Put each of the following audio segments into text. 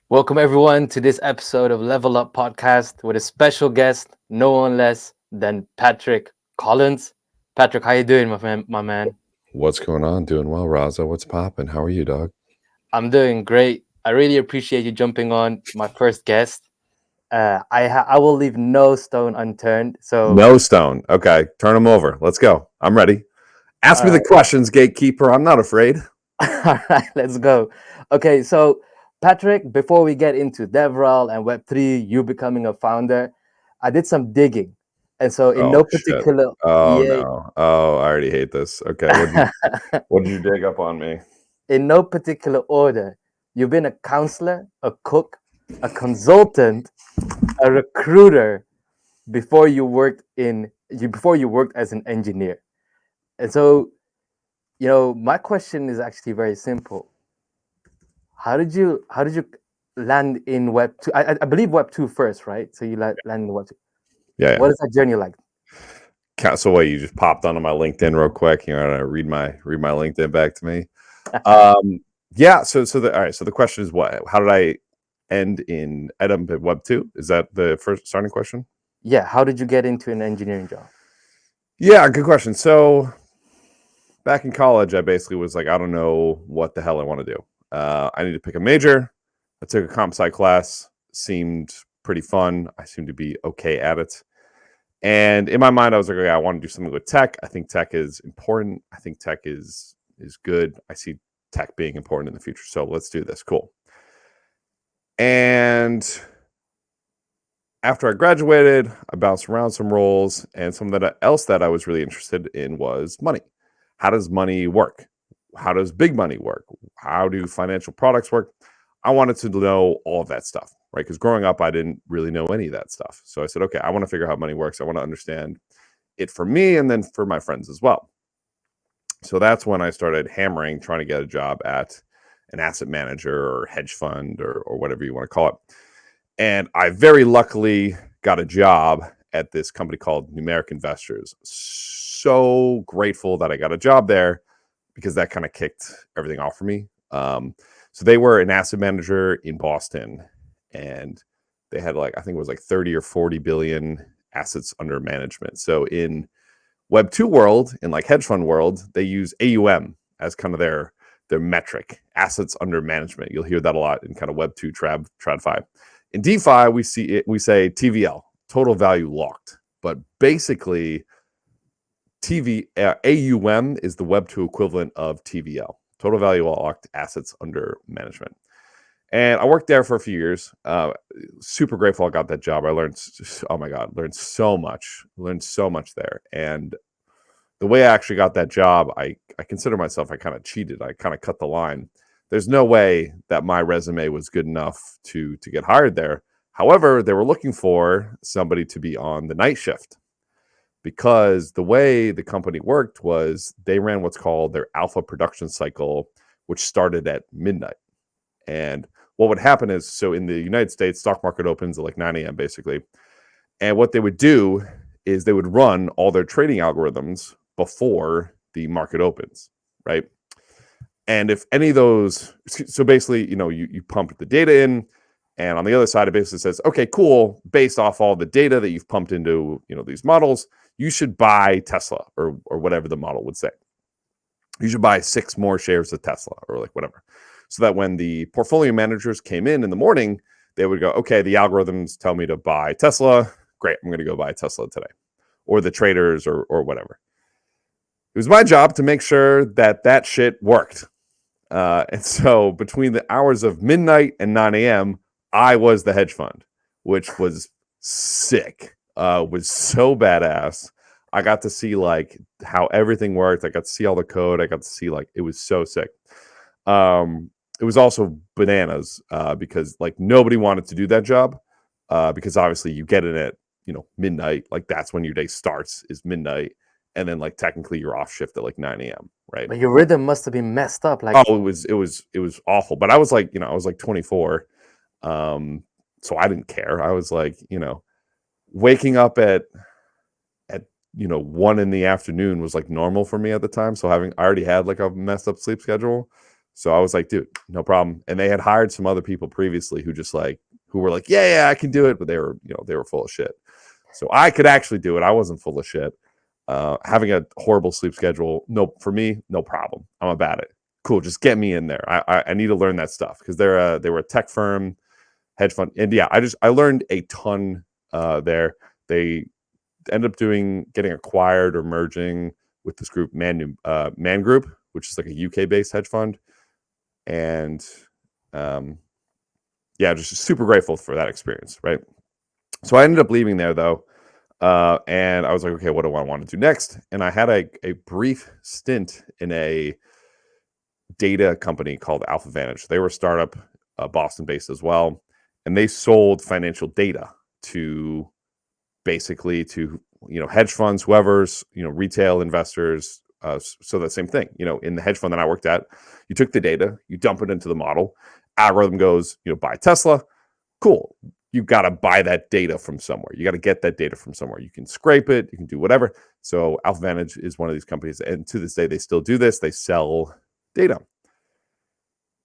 Welcome everyone to this episode of Level Up Podcast with a special guest, no one less than Patrick Collins. Patrick, how you doing, my man? What's going on? Doing well, Raza. What's popping? How are you, dog? I'm doing great. I really appreciate you jumping on my first guest. I will leave no stone unturned. So, No stone. Okay, turn them over. Let's go. I'm ready. Ask all me the right, questions, gatekeeper. I'm not afraid. all right, let's go. Okay, so Patrick, before we get into DevRel and Web3, you becoming a founder, I did some digging, and so in Oh no shit. particular, Oh yeah. no. Oh, I already hate this. Okay, what did you dig up on me? In no particular order, you've been a counselor, a cook, a consultant, a recruiter before you worked as an engineer. And so, my question is actually very simple. How did you land in Web two? I believe Web two first, right? So you land in Web two. Yeah, What yeah. is that journey like? So what? You just popped onto my LinkedIn real quick. You know, read my LinkedIn back to me. Um, yeah. All right. So the question is, what? How did I end in Edum at Web 2? Is that the first starting question? Yeah, how did you get into an engineering job? Yeah, good question. So back in college, I basically was like, I don't know what the hell I want to do. I need to pick a major. I took a comp sci class, seemed pretty fun. I seemed to be okay at it. And in my mind, I was like, okay, I want to do something with tech. I think tech is important. I think tech is good. I see tech being important in the future. So let's do this. Cool. And after I graduated, I bounced around some roles, and something else that I was really interested in was money. How does money work? How does big money work? How do financial products work? I wanted to know all of that stuff, right? Because growing up, I didn't really know any of that stuff. So I said, okay, I want to figure out how money works. I want to understand it for me and then for my friends as well. So that's when I started hammering, trying to get a job at an asset manager or hedge fund or whatever you want to call it. And I very luckily got a job at this company called Numeric Investors. So grateful that I got a job there because that kind of kicked everything off for me. So they were an asset manager in Boston, and they had I think it was like 30 or 40 billion assets under management. So in Web 2 world, in like hedge fund world, they use AUM as kind of their metric, assets under management. You'll hear that a lot in kind of Web 2 TradFi. In DeFi, we say TVL, total value locked. But basically, AUM is the Web 2 equivalent of TVL, total value locked assets under management. And I worked there for a few years. Super grateful I got that job. I learned, oh my God, learned so much there. And the way I actually got that job, I consider myself, I kind of cheated. I kind of cut the line. There's no way that my resume was good enough to get hired there. However, they were looking for somebody to be on the night shift because the way the company worked was they ran what's called their alpha production cycle, which started at midnight. And what would happen is, so in the United States, stock market opens at like 9 a.m. basically. And what they would do is they would run all their trading algorithms before the market opens, right? And if any of those, so basically, you pump the data in, and on the other side, it basically says, okay, cool, based off all the data that you've pumped into, these models, you should buy Tesla or whatever the model would say. You should buy 6 more shares of Tesla or like whatever. So that when the portfolio managers came in the morning, they would go, okay, the algorithms tell me to buy Tesla. Great, I'm going to go buy Tesla today. Or the traders or whatever. It was my job to make sure that shit worked. And so between the hours of midnight and 9 a.m., I was the hedge fund, which was sick. Was so badass. I got to see like how everything worked. I got to see all the code. I got to see it was so sick. It was also bananas because like nobody wanted to do that job because obviously you get in at midnight. Like that's when your day starts is midnight, and then like technically you're off shift at like 9 a.m. Right? But your rhythm must have been messed up. Like, Oh, it was awful. But I was like, I was like 24, so I didn't care. I was like, waking up at 1 in the afternoon was like normal for me at the time. So I already had like a messed up sleep schedule. So I was like, dude, no problem. And they had hired some other people previously who were like, yeah, I can do it, but they were full of shit. So I could actually do it. I wasn't full of shit. Having a horrible sleep schedule, for me, no problem. I'm about it. Cool, just get me in there. I need to learn that stuff because they were a tech firm, hedge fund, and yeah, I learned a ton there. They ended up getting acquired or merging with this group, Man Group, which is like a UK based hedge fund, and yeah, just super grateful for that experience, right? So I ended up leaving there though, and I was like, okay, what do I want to do next? And I had a brief stint in a data company called Alpha Vantage. They were a startup, Boston based as well, and they sold financial data to basically to hedge funds, whoever's retail investors. So that same thing, in the hedge fund that I worked at, you took the data, you dump it into the model, algorithm goes, buy Tesla. Cool. You got to buy that data from somewhere. You got to get that data from somewhere. You can scrape it. You can do whatever. So Alpha Vantage is one of these companies. And to this day, they still do this. They sell data.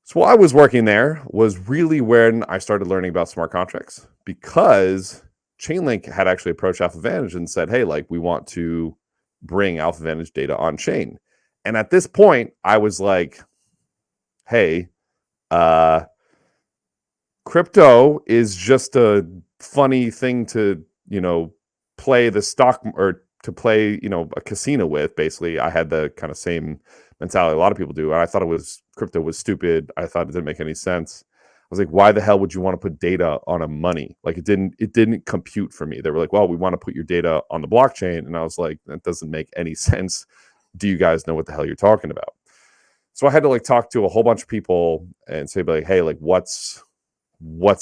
So while I was working there was really when I started learning about smart contracts, because Chainlink had actually approached Alpha Vantage and said, hey, like we want to bring Alpha Vantage data on chain. And at this point, I was like, hey, crypto is just a funny thing to, play the stock or to play, a casino with. Basically, I had the kind of same mentality a lot of people do. And I thought crypto was stupid. I thought it didn't make any sense. I was like, why the hell would you want to put data on a money? Like it didn't compute for me. They were like, well, we want to put your data on the blockchain. And I was like, that doesn't make any sense. Do you guys know what the hell you're talking about? So I had to like talk to a whole bunch of people and say like, hey, like what's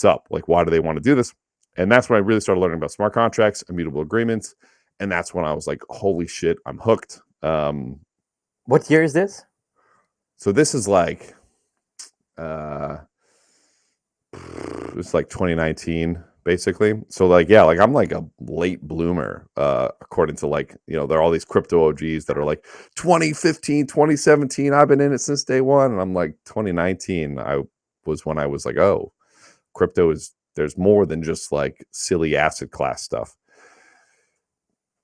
up? Like, why do they want to do this? And that's when I really started learning about smart contracts, immutable agreements. And that's when I was like, holy shit, I'm hooked. What year is this? So this is like, it's like 2019, basically. So like, yeah, like I'm like a late bloomer, according to like, there are all these crypto OGs that are like 2015, 2017. I've been in it since day one. And I'm like 2019. When I was like, oh, crypto there's more than just like silly asset class stuff.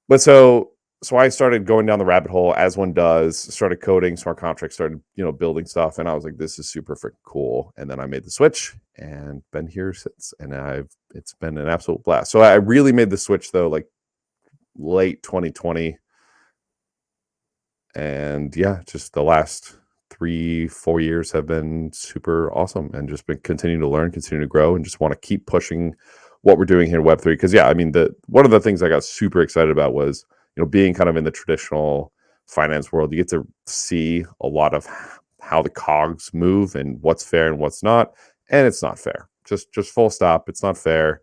But so I started going down the rabbit hole as one does, started coding smart contracts, started, building stuff. And I was like, this is super freaking cool. And then I made the switch and been here since. And it's been an absolute blast. So I really made the switch though, like late 2020. And yeah, just the last 3-4 years have been super awesome and just been continuing to learn, continue to grow, and just want to keep pushing what we're doing here in Web3. Because yeah, I mean, one of the things I got super excited about was, being kind of in the traditional finance world, you get to see a lot of how the cogs move and what's fair and what's not. And it's not fair. Just full stop. It's not fair.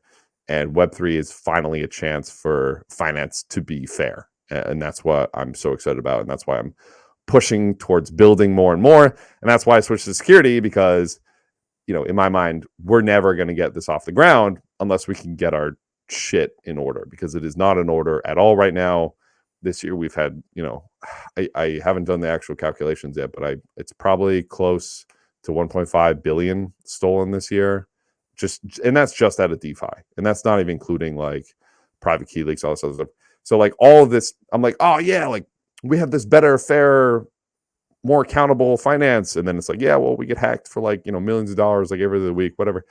And Web3 is finally a chance for finance to be fair. And that's what I'm so excited about. And that's why I'm pushing towards building more and more. And that's why I switched to security, because, in my mind, we're never going to get this off the ground unless we can get our shit in order, because it is not in order at all right now. This year we've had, I haven't done the actual calculations yet, but it's probably close to 1.5 billion stolen this year. And that's just out of DeFi. And that's not even including like private key leaks, all this other stuff. So like all of this, I'm like, oh yeah, like we have this better, fairer, more accountable finance. And then it's like, yeah, well, we get hacked for like, millions of dollars, like every other week, whatever.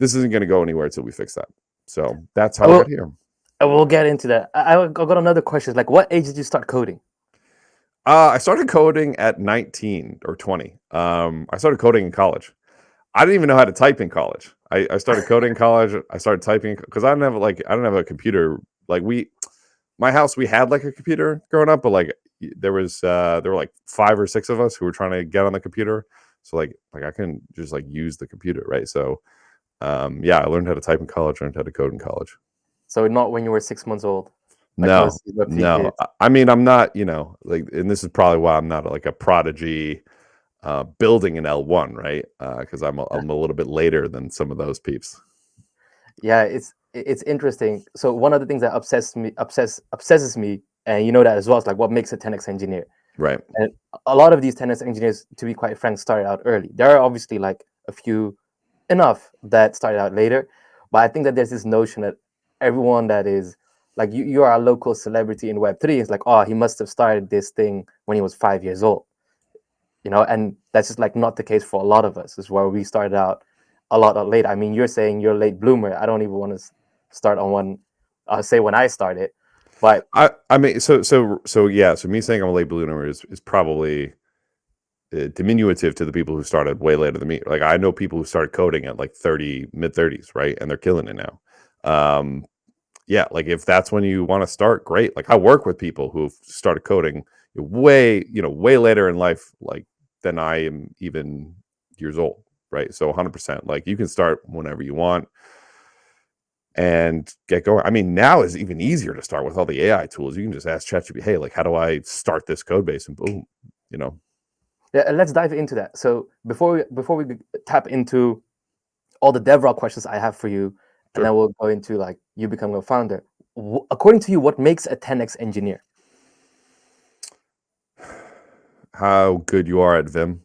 This isn't going to go anywhere until we fix that. So that's how I got here. We'll get into that. I got another question. Like, what age did you start coding? I started coding at 19 or 20. I started coding in college. I didn't even know how to type in college. I started coding in college. I started typing because I don't have a computer. Like my house, we had like a computer growing up, but like there were like 5 or 6 of us who were trying to get on the computer. So like I couldn't just like use the computer, right? So yeah, I learned how to type in college, learned how to code in college. So not when you were 6 months old. Like no. I mean, I'm not, like, and this is probably why I'm not like a prodigy building an L1, right? Because I'm a little bit later than some of those peeps. Yeah, it's interesting. So one of the things that obsesses me, and you know that as well, is like what makes a 10x engineer. Right. And a lot of these 10x engineers, to be quite frank, started out early. There are obviously like a few enough that started out later, but I think that there's this notion that everyone that is like you are a local celebrity in Web3. It's like, oh, he must have started this thing when he was 5 years old, and that's just like not the case for a lot of us. Is where we started out a lot later. I mean, you're saying you're a late bloomer. I don't even want to start on one, say when I started, but I mean, yeah. So me saying I'm a late bloomer is probably diminutive to the people who started way later than me. Like I know people who started coding at like 30, mid 30s, right? And they're killing it now. Yeah, like if that's when you want to start, great. Like I work with people who've started coding way later in life, like than I am even years old, right? So 100%, like you can start whenever you want and get going. I mean, now is even easier to start with all the AI tools. You can just ask ChatGPT, hey, like how do I start this code base, and boom, you know. yeah, let's dive into that. So before we tap into all the DevRel questions I have for you, and Sure. then we'll go into like you becoming a founder. According to you, what makes a 10x engineer? How good you are at Vim.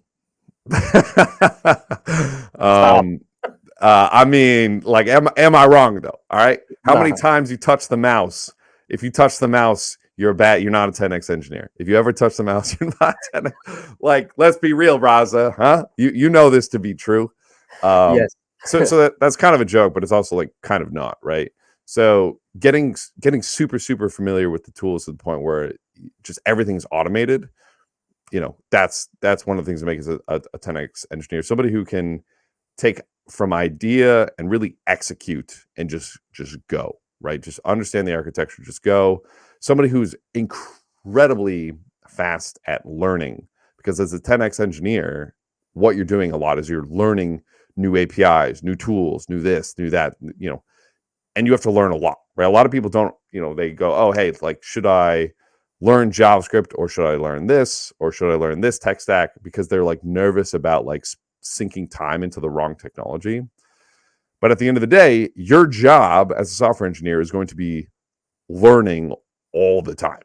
Stop. I mean, like, am I wrong though? All right. How many Nah. times you touch the mouse? If you touch the mouse, you're bad. You're not a 10x engineer. If you ever touch the mouse, you're not 10x. Like, let's be real, Raza, huh? You know this to be true. Um, Yes. so that's kind of a joke, but it's also like kind of not, right? So getting super familiar with the tools to the point where just everything's automated, that's one of the things that makes a 10x engineer. Somebody who can take from idea and really execute and just go, right? Just understand the architecture, just go. Somebody who's incredibly fast at learning, because as a 10x engineer, what you're doing a lot is you're learning new APIs, new tools, new this, new that, and you have to learn a lot, right? A lot of people don't, they go, oh, hey, like, should I learn JavaScript, or should I learn this, or should I learn this tech stack? Because they're like nervous about like sinking time into the wrong technology. But at the end of the day, your job as a software engineer is going to be learning all the time.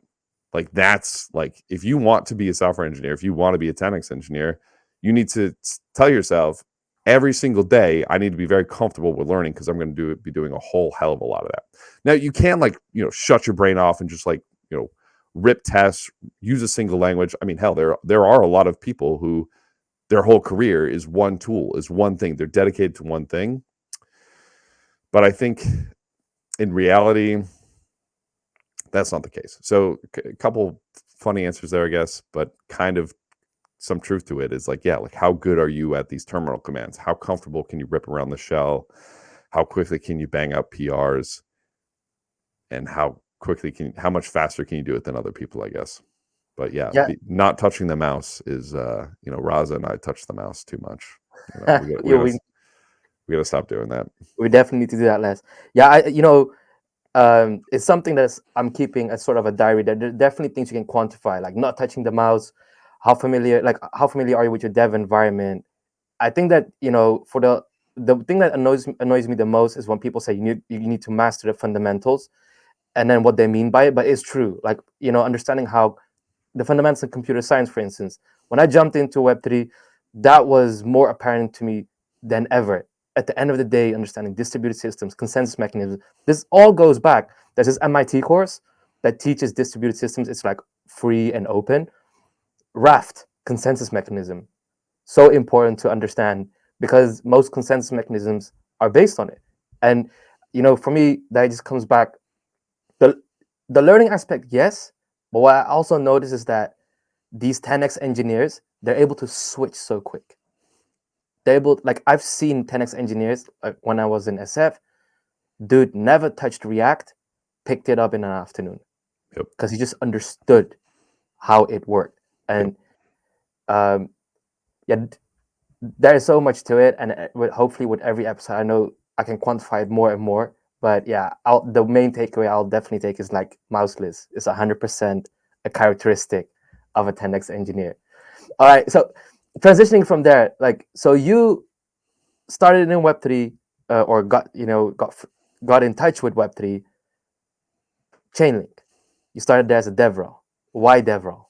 Like that's like, if you want to be a software engineer, if you want to be a 10x engineer, you need to tell yourself every single day, I need to be very comfortable with learning, because I'm going to be doing a whole hell of a lot of that. Now you can like, shut your brain off and just like, rip tests, use a single language. I mean, hell, there are a lot of people who their whole career is one tool, is one thing. They're dedicated to one thing. But I think in reality, that's not the case. So a couple funny answers there, I guess, but kind of some truth to it is like, yeah, like how good are you at these terminal commands? How comfortable can you rip around the shell? How quickly can you bang out PRs? And how much faster can you do it than other people, I guess. But yeah, Yeah. not touching the mouse is, Raza and I touch the mouse too much. Yeah, We gotta stop doing that. we definitely need to do that less. Yeah, it's something that's I'm keeping as sort of a diary. There are definitely things you can quantify, like not touching the mouse. How familiar are you with your dev environment? I think that for the thing that annoys me the most is when people say you need to master the fundamentals, and then what they mean by it. But it's true, like understanding how the fundamentals of computer science, for instance, when I jumped into Web3, that was more apparent to me than ever. At the end of the day, understanding distributed systems, consensus mechanisms, this all goes back. There's this MIT course that teaches distributed systems. It's like free and open. Raft, consensus mechanism, so important to understand, because most consensus mechanisms are based on it. And for me, that just comes back the the learning aspect, yes, but what I also notice is that these 10x engineers, they're able to switch so quick. They're able, like I've seen 10x engineers, like when I was in SF, dude never touched React, picked it up in an afternoon Yep. because he just understood how it worked. Yep. And yeah, there is so much to it, and hopefully with every episode, I know I can quantify it more and more. But yeah, the main takeaway I'll definitely take is like mouseless is 100% a characteristic of a 10x engineer. All right, so transitioning from there, like, so you started in Web3, or got in touch with Web3. Chainlink, you started there as a DevRel. Why DevRel?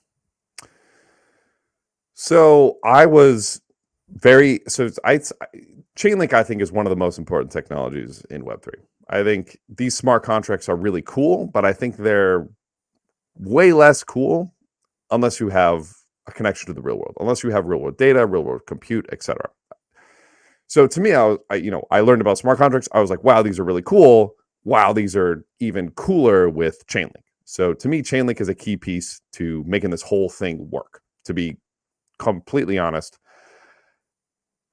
So I was very so I Chainlink I think is one of the most important technologies in Web3. I think these smart contracts are really cool, but I think they're way less cool unless you have a connection to the real world, unless you have real world data, real world compute, etc. So to me, I learned about smart contracts. I was like, wow, these are really cool. Wow, these are even cooler with Chainlink. So to me, Chainlink is a key piece to making this whole thing work. To be completely honest,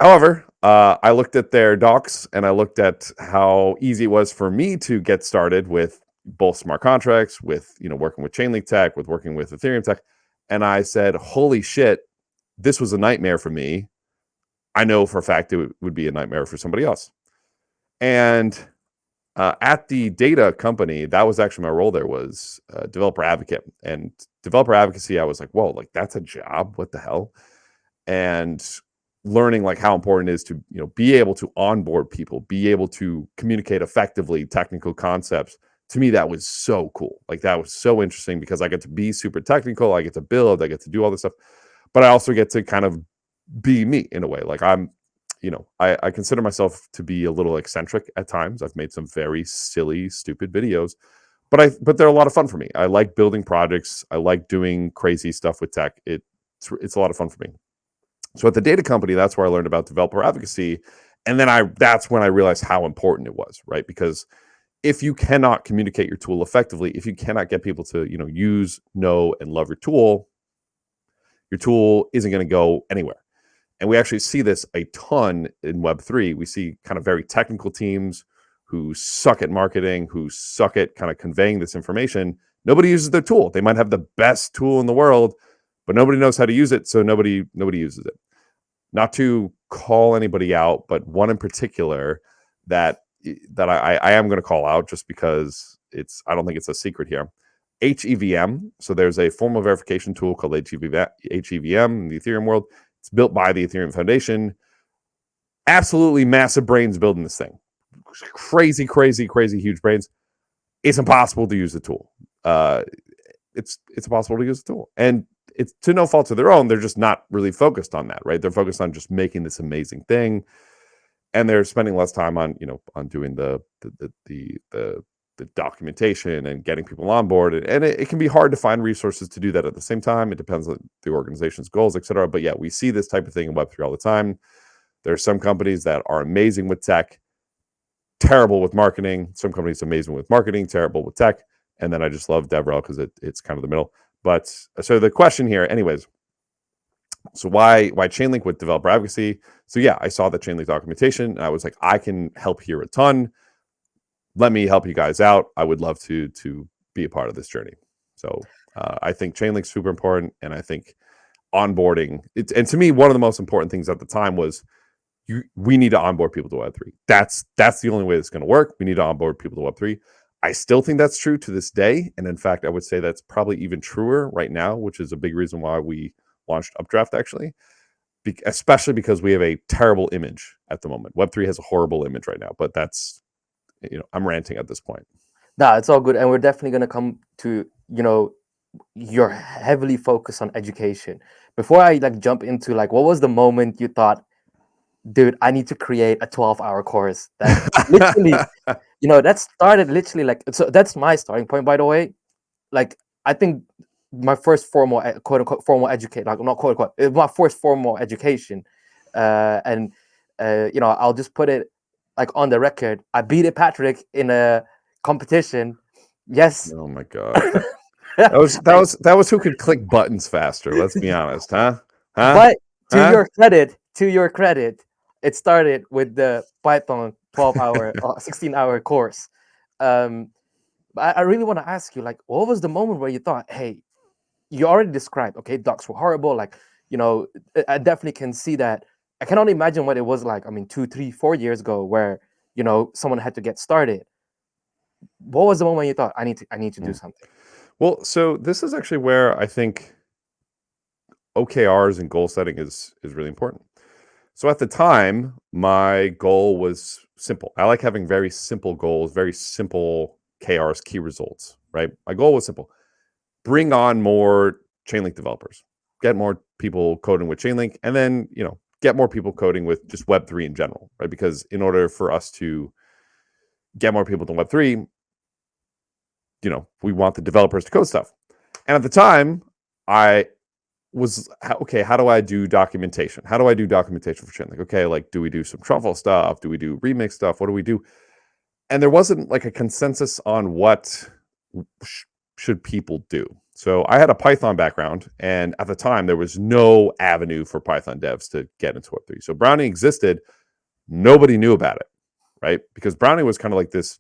however, I looked at their docs and I looked at how easy it was for me to get started with both smart contracts, with working with Chainlink tech, with working with Ethereum tech, and I said, "Holy shit, this was a nightmare for me. I know for a fact it would be a nightmare for somebody else." And at the data company, that was actually my role. There was developer advocate, and developer advocacy. I was like, "Whoa, like that's a job? What the hell?" And learning like how important it is to be able to onboard people, be able to communicate effectively technical concepts. To me, that was so cool. Like that was so interesting because I get to be super technical, I get to build, I get to do all this stuff, but I also get to kind of be me in a way. Like I consider myself to be a little eccentric at times. I've made some very silly, stupid videos, but they're a lot of fun for me. I like building projects. I like doing crazy stuff with tech. It's a lot of fun for me. So at the data company, that's where I learned about developer advocacy. And then that's when I realized how important it was, right? Because if you cannot communicate your tool effectively, if you cannot get people to, use, know, and love your tool isn't going to go anywhere. And we actually see this a ton in Web3. We see kind of very technical teams who suck at marketing, who suck at kind of conveying this information. Nobody uses their tool. They might have the best tool in the world, but nobody knows how to use it, so nobody uses it. Not to call anybody out, but one in particular that I am going to call out just because I don't think it's a secret here. HEVM. So there's a formal verification tool called HEVM in the Ethereum world. It's built by the Ethereum Foundation. Absolutely massive brains building this thing. Crazy, huge brains. It's impossible to use the tool. It's impossible to use the tool, and it's to no fault of their own. They're just not really focused on that, right? They're focused on just making this amazing thing, and they're spending less time on doing the documentation and getting people on board. And it can be hard to find resources to do that at the same time. It depends on the organization's goals, etc. But yeah, we see this type of thing in Web3 all the time. There are some companies that are amazing with tech, terrible with marketing. Some companies amazing with marketing, terrible with tech. And then I just love DevRel because it's kind of the middle. But so the question here, anyways, so why Chainlink with developer advocacy? So yeah, I saw the Chainlink documentation and I was like, I can help here a ton. Let me help you guys out. I would love to be a part of this journey. So I think Chainlink's super important, and I think onboarding. And to me, one of the most important things at the time was we need to onboard people to Web3. That's the only way it's going to work. We need to onboard people to Web3. I still think that's true to this day, and in fact, I would say that's probably even truer right now, which is a big reason why we launched Updraft actually, especially because we have a terrible image at the moment. Web3 has a horrible image right now, but that's I'm ranting at this point. Nah, it's all good, and we're definitely gonna come to you're heavily focused on education. Before I jump into what was the moment you thought, dude, I need to create a 12-hour course that literally, that started literally so that's my starting point, by the way. I think my first formal quote unquote formal education, not quote unquote, it was my first formal education, and I'll just put it on the record. I beat Patrick in a competition. Yes. Oh my god. That was who could click buttons faster. Let's be honest, huh? But to your credit, it started with the Python 12-hour, 16-hour course. I really want to ask you, what was the moment where you thought, hey, you already described, okay, docs were horrible. I definitely can see that. I can only imagine what it was like. I mean, 2, 3, 4 years ago, where someone had to get started. What was the moment you thought, I need to do something? Well, so this is actually where I think OKRs and goal setting is really important. So at the time, my goal was simple. I like having very simple goals, very simple KRs, key results, right? My goal was simple. Bring on more Chainlink developers. get more people coding with Chainlink, and then, get more people coding with just Web3 in general, right? Because in order for us to get more people to Web3, we want the developers to code stuff. And at the time, I was, okay, how do I do documentation? How do I do documentation for Chainlink? Okay, like, do we do some truffle stuff? Do we do remix stuff? What do we do? And there wasn't like a consensus on what should people do. So I had a Python background, and at the time there was no avenue for Python devs to get into Web3. So Brownie existed, nobody knew about it, right? Because Brownie was kind of like this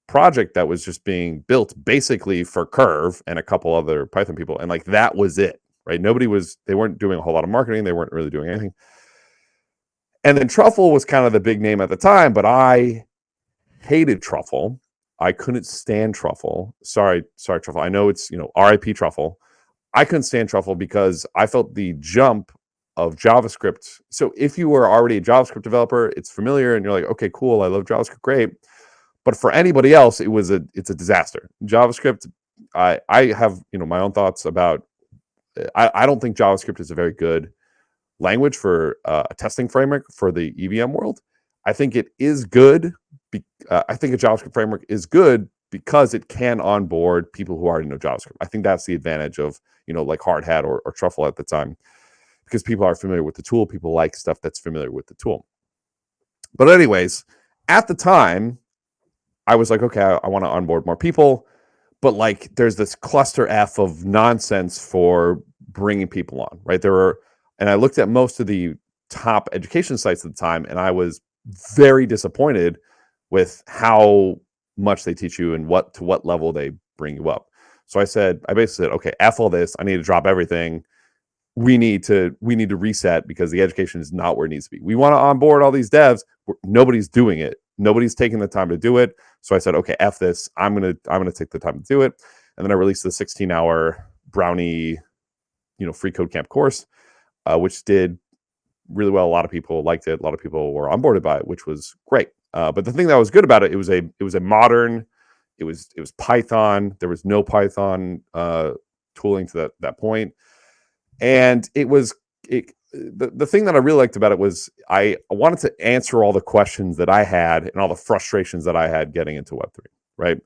project that was just being built basically for Curve and a couple other Python people, and like that was it, right? They weren't doing a whole lot of marketing, they weren't really doing anything. And then Truffle was kind of the big name at the time, but I hated Truffle. I couldn't stand Truffle. Sorry, Truffle. I know it's, RIP Truffle. I couldn't stand Truffle because I felt the jump of JavaScript. So if you were already a JavaScript developer, it's familiar and you're like, okay, cool, I love JavaScript, great. But for anybody else, it's a disaster. JavaScript, I have, my own thoughts about, I don't think JavaScript is a very good language for a testing framework for the EVM world. I think it is good. I think a JavaScript framework is good because it can onboard people who already know JavaScript. I think that's the advantage of, like Hard Hat or Truffle at the time, because people are familiar with the tool. People like stuff that's familiar with the tool. But anyways, at the time, I was like, okay, I want to onboard more people, but like there's this cluster F of nonsense for bringing people on, right? And I looked at most of the top education sites at the time, and I was very disappointed with how much they teach you and to what level they bring you up. So I basically said, okay, F all this. I need to drop everything. We need to reset because the education is not where it needs to be. We want to onboard all these devs. Nobody's doing it. Nobody's taking the time to do it. So I said, okay, F this. I'm gonna take the time to do it. And then I released the 16-hour Brownie, free code camp course, which did really well. A lot of people liked it. A lot of people were onboarded by it, which was great. But the thing that was good about it, it was a modern, it was Python. There was no Python tooling to that point, and the thing that I really liked about it was I wanted to answer all the questions that I had and all the frustrations that I had getting into Web3, right?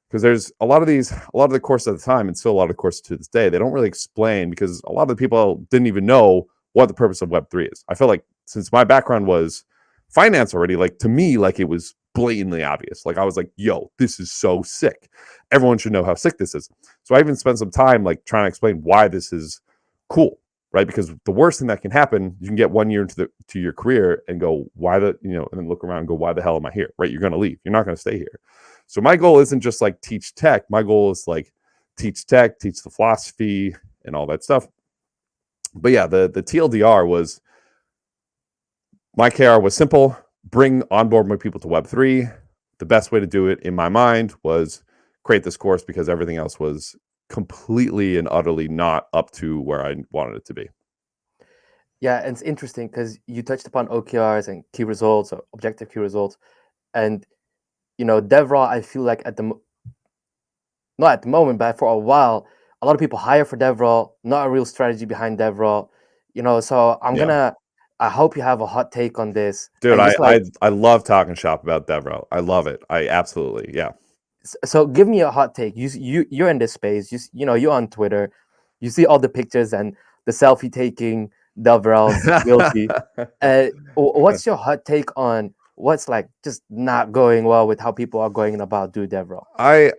Because there's a lot of the courses at the time, and still a lot of courses to this day, they don't really explain, because a lot of the people didn't even know what the purpose of Web3 is. I feel like since my background was finance already, like to me, like it was blatantly obvious. Like I was like, yo, this is so sick. Everyone should know how sick this is. So I even spent some time like trying to explain why this is cool, right? Because the worst thing that can happen, you can get 1 year into your career and go, and then look around and go, why the hell am I here? Right? You're going to leave. You're not going to stay here. So my goal isn't just like teach tech. My goal is like teach tech, teach the philosophy and all that stuff. But yeah, the TLDR was, my KR was simple: onboard more people to Web3. The best way to do it, in my mind, was create this course, because everything else was completely and utterly not up to where I wanted it to be. Yeah, and it's interesting because you touched upon OKRs and key results, or objective key results, and DevRel. I feel like not at the moment, but for a while, a lot of people hire for DevRel, not a real strategy behind DevRel. So I hope you have a hot take on this. Dude, I love talking shop about DevRel. I love it. I absolutely, yeah. So give me a hot take. You're in this space. You're on Twitter. You see all the pictures and the selfie taking DevRel's guilty. What's your hot take on what's like just not going well with how people are going about do DevRel? I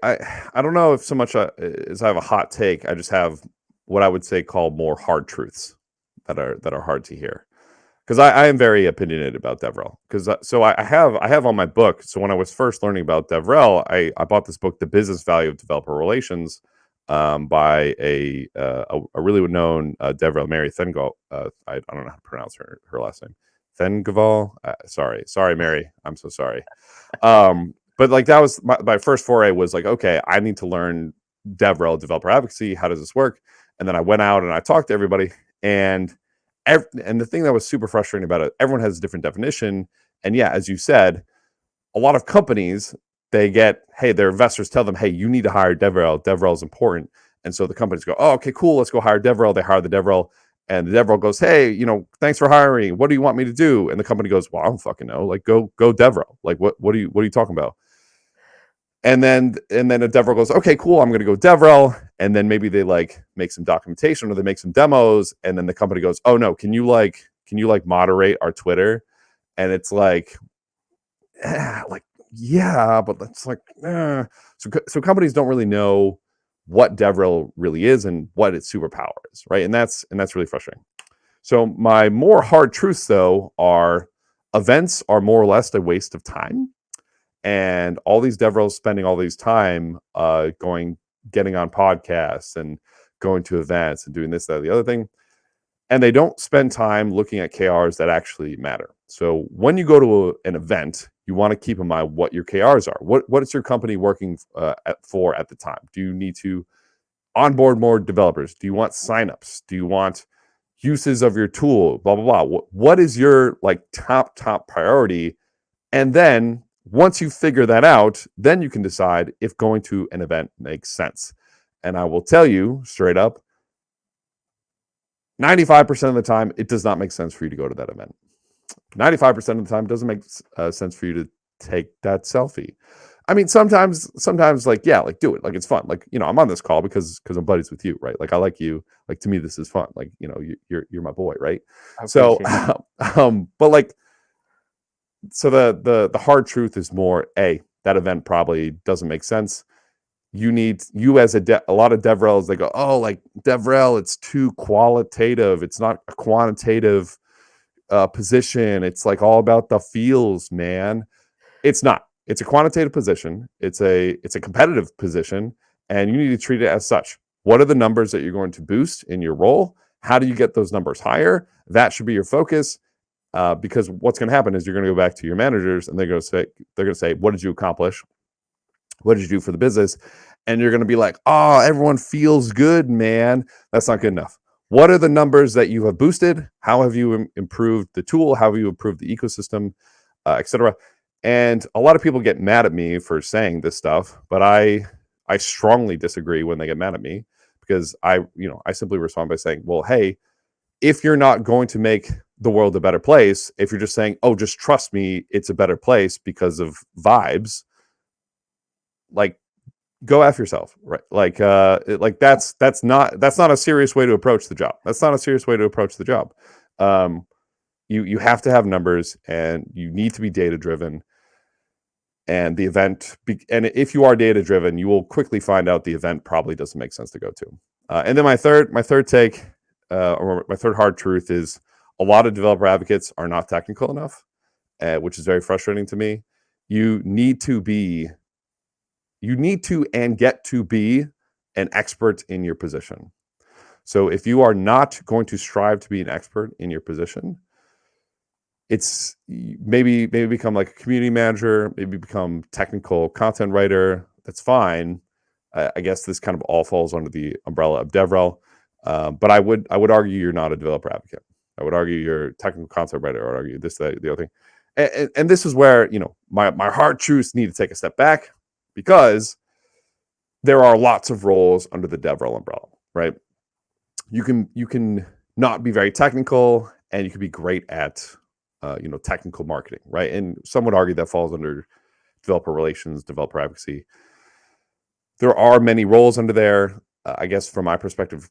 don't know if so much as I have a hot take. I just have what I would say called more hard truths that are hard to hear. Because I am very opinionated about DevRel. Because so I have on my book. So when I was first learning about DevRel, I bought this book, The Business Value of Developer Relations, by a really known DevRel, Mary Thengel. I don't know how to pronounce her last name. Thengval. Sorry, Mary. I'm so sorry. But like that was my first foray. Was like, okay, I need to learn DevRel, developer advocacy. How does this work? And then I went out and I talked to everybody, and the thing that was super frustrating about it, everyone has a different definition. And yeah, as you said, a lot of companies, their investors tell them, hey, you need to hire DevRel. DevRel is important. And so the companies go, oh, okay, cool, let's go hire DevRel. They hire the DevRel. And the DevRel goes, hey, thanks for hiring. What do you want me to do? And the company goes, well, I don't fucking know. Like, go DevRel. Like, what are you talking about? And then a DevRel goes, okay, cool. I'm going to go DevRel. And then maybe they like make some documentation or they make some demos. And then the company goes, oh no, can you moderate our Twitter? And it's like, yeah, but that's like, so companies don't really know what DevRel really is and what its superpower is, right? And that's really frustrating. So my more hard truths though are events are more or less a waste of time. And all these DevRels spending all these time getting on podcasts and going to events and doing this, that, the other thing. And they don't spend time looking at KRs that actually matter. So when you go to an event, you want to keep in mind what your KRs are. What is your company working for at the time? Do you need to onboard more developers? Do you want signups? Do you want uses of your tool? Blah, blah, blah. What is your like top priority? And then once you figure that out, then you can decide if going to an event makes sense. And I will tell you straight up, 95% of the time, it does not make sense for you to go to that event. 95% of the time, it doesn't make sense for you to take that selfie. I mean, sometimes like, yeah, like do it. Like it's fun. Like, I'm on this call because I'm buddies with you, right? Like I like you. Like to me, this is fun. Like, you're my boy, right? So, but like, so the hard truth is more, that event probably doesn't make sense. You as a lot of DevRels, they go, oh, like DevRel, it's too qualitative. It's not a quantitative position. It's like all about the feels, man. It's not. It's a quantitative position. It's a competitive position, and you need to treat it as such. What are the numbers that you're going to boost in your role? How do you get those numbers higher? That should be your focus. Because what's going to happen is you're going to go back to your managers and they're going to say, what did you accomplish? What did you do for the business? And you're going to be like, oh, everyone feels good, man. That's not good enough. What are the numbers that you have boosted? How have you improved the tool? How have you improved the ecosystem, etc.? And a lot of people get mad at me for saying this stuff, but I strongly disagree when they get mad at me, because I simply respond by saying, well, hey, if you're not going to make the world a better place, if you're just saying, oh, just trust me, it's a better place because of vibes, like go after yourself, right? Like that's not a serious way to approach the job. That's not a serious way to approach the job. You have to have numbers, and you need to be data driven. And the event, and if you are data driven, you will quickly find out the event probably doesn't make sense to go to. And then my third take, or my third hard truth is, a lot of developer advocates are not technical enough, which is very frustrating to me. You need to and get to be an expert in your position. So if you are not going to strive to be an expert in your position, it's maybe become like a community manager, maybe become technical content writer. That's fine. I guess this kind of all falls under the umbrella of DevRel. But I would argue you're not a developer advocate. I would argue you're a technical content writer. I would argue this, that, the other thing. And this is where, my hard truths need to take a step back, because there are lots of roles under the DevRel umbrella, right? You can not be very technical, and you can be great at, technical marketing, right? And some would argue that falls under developer relations, developer advocacy. There are many roles under there. I guess from my perspective,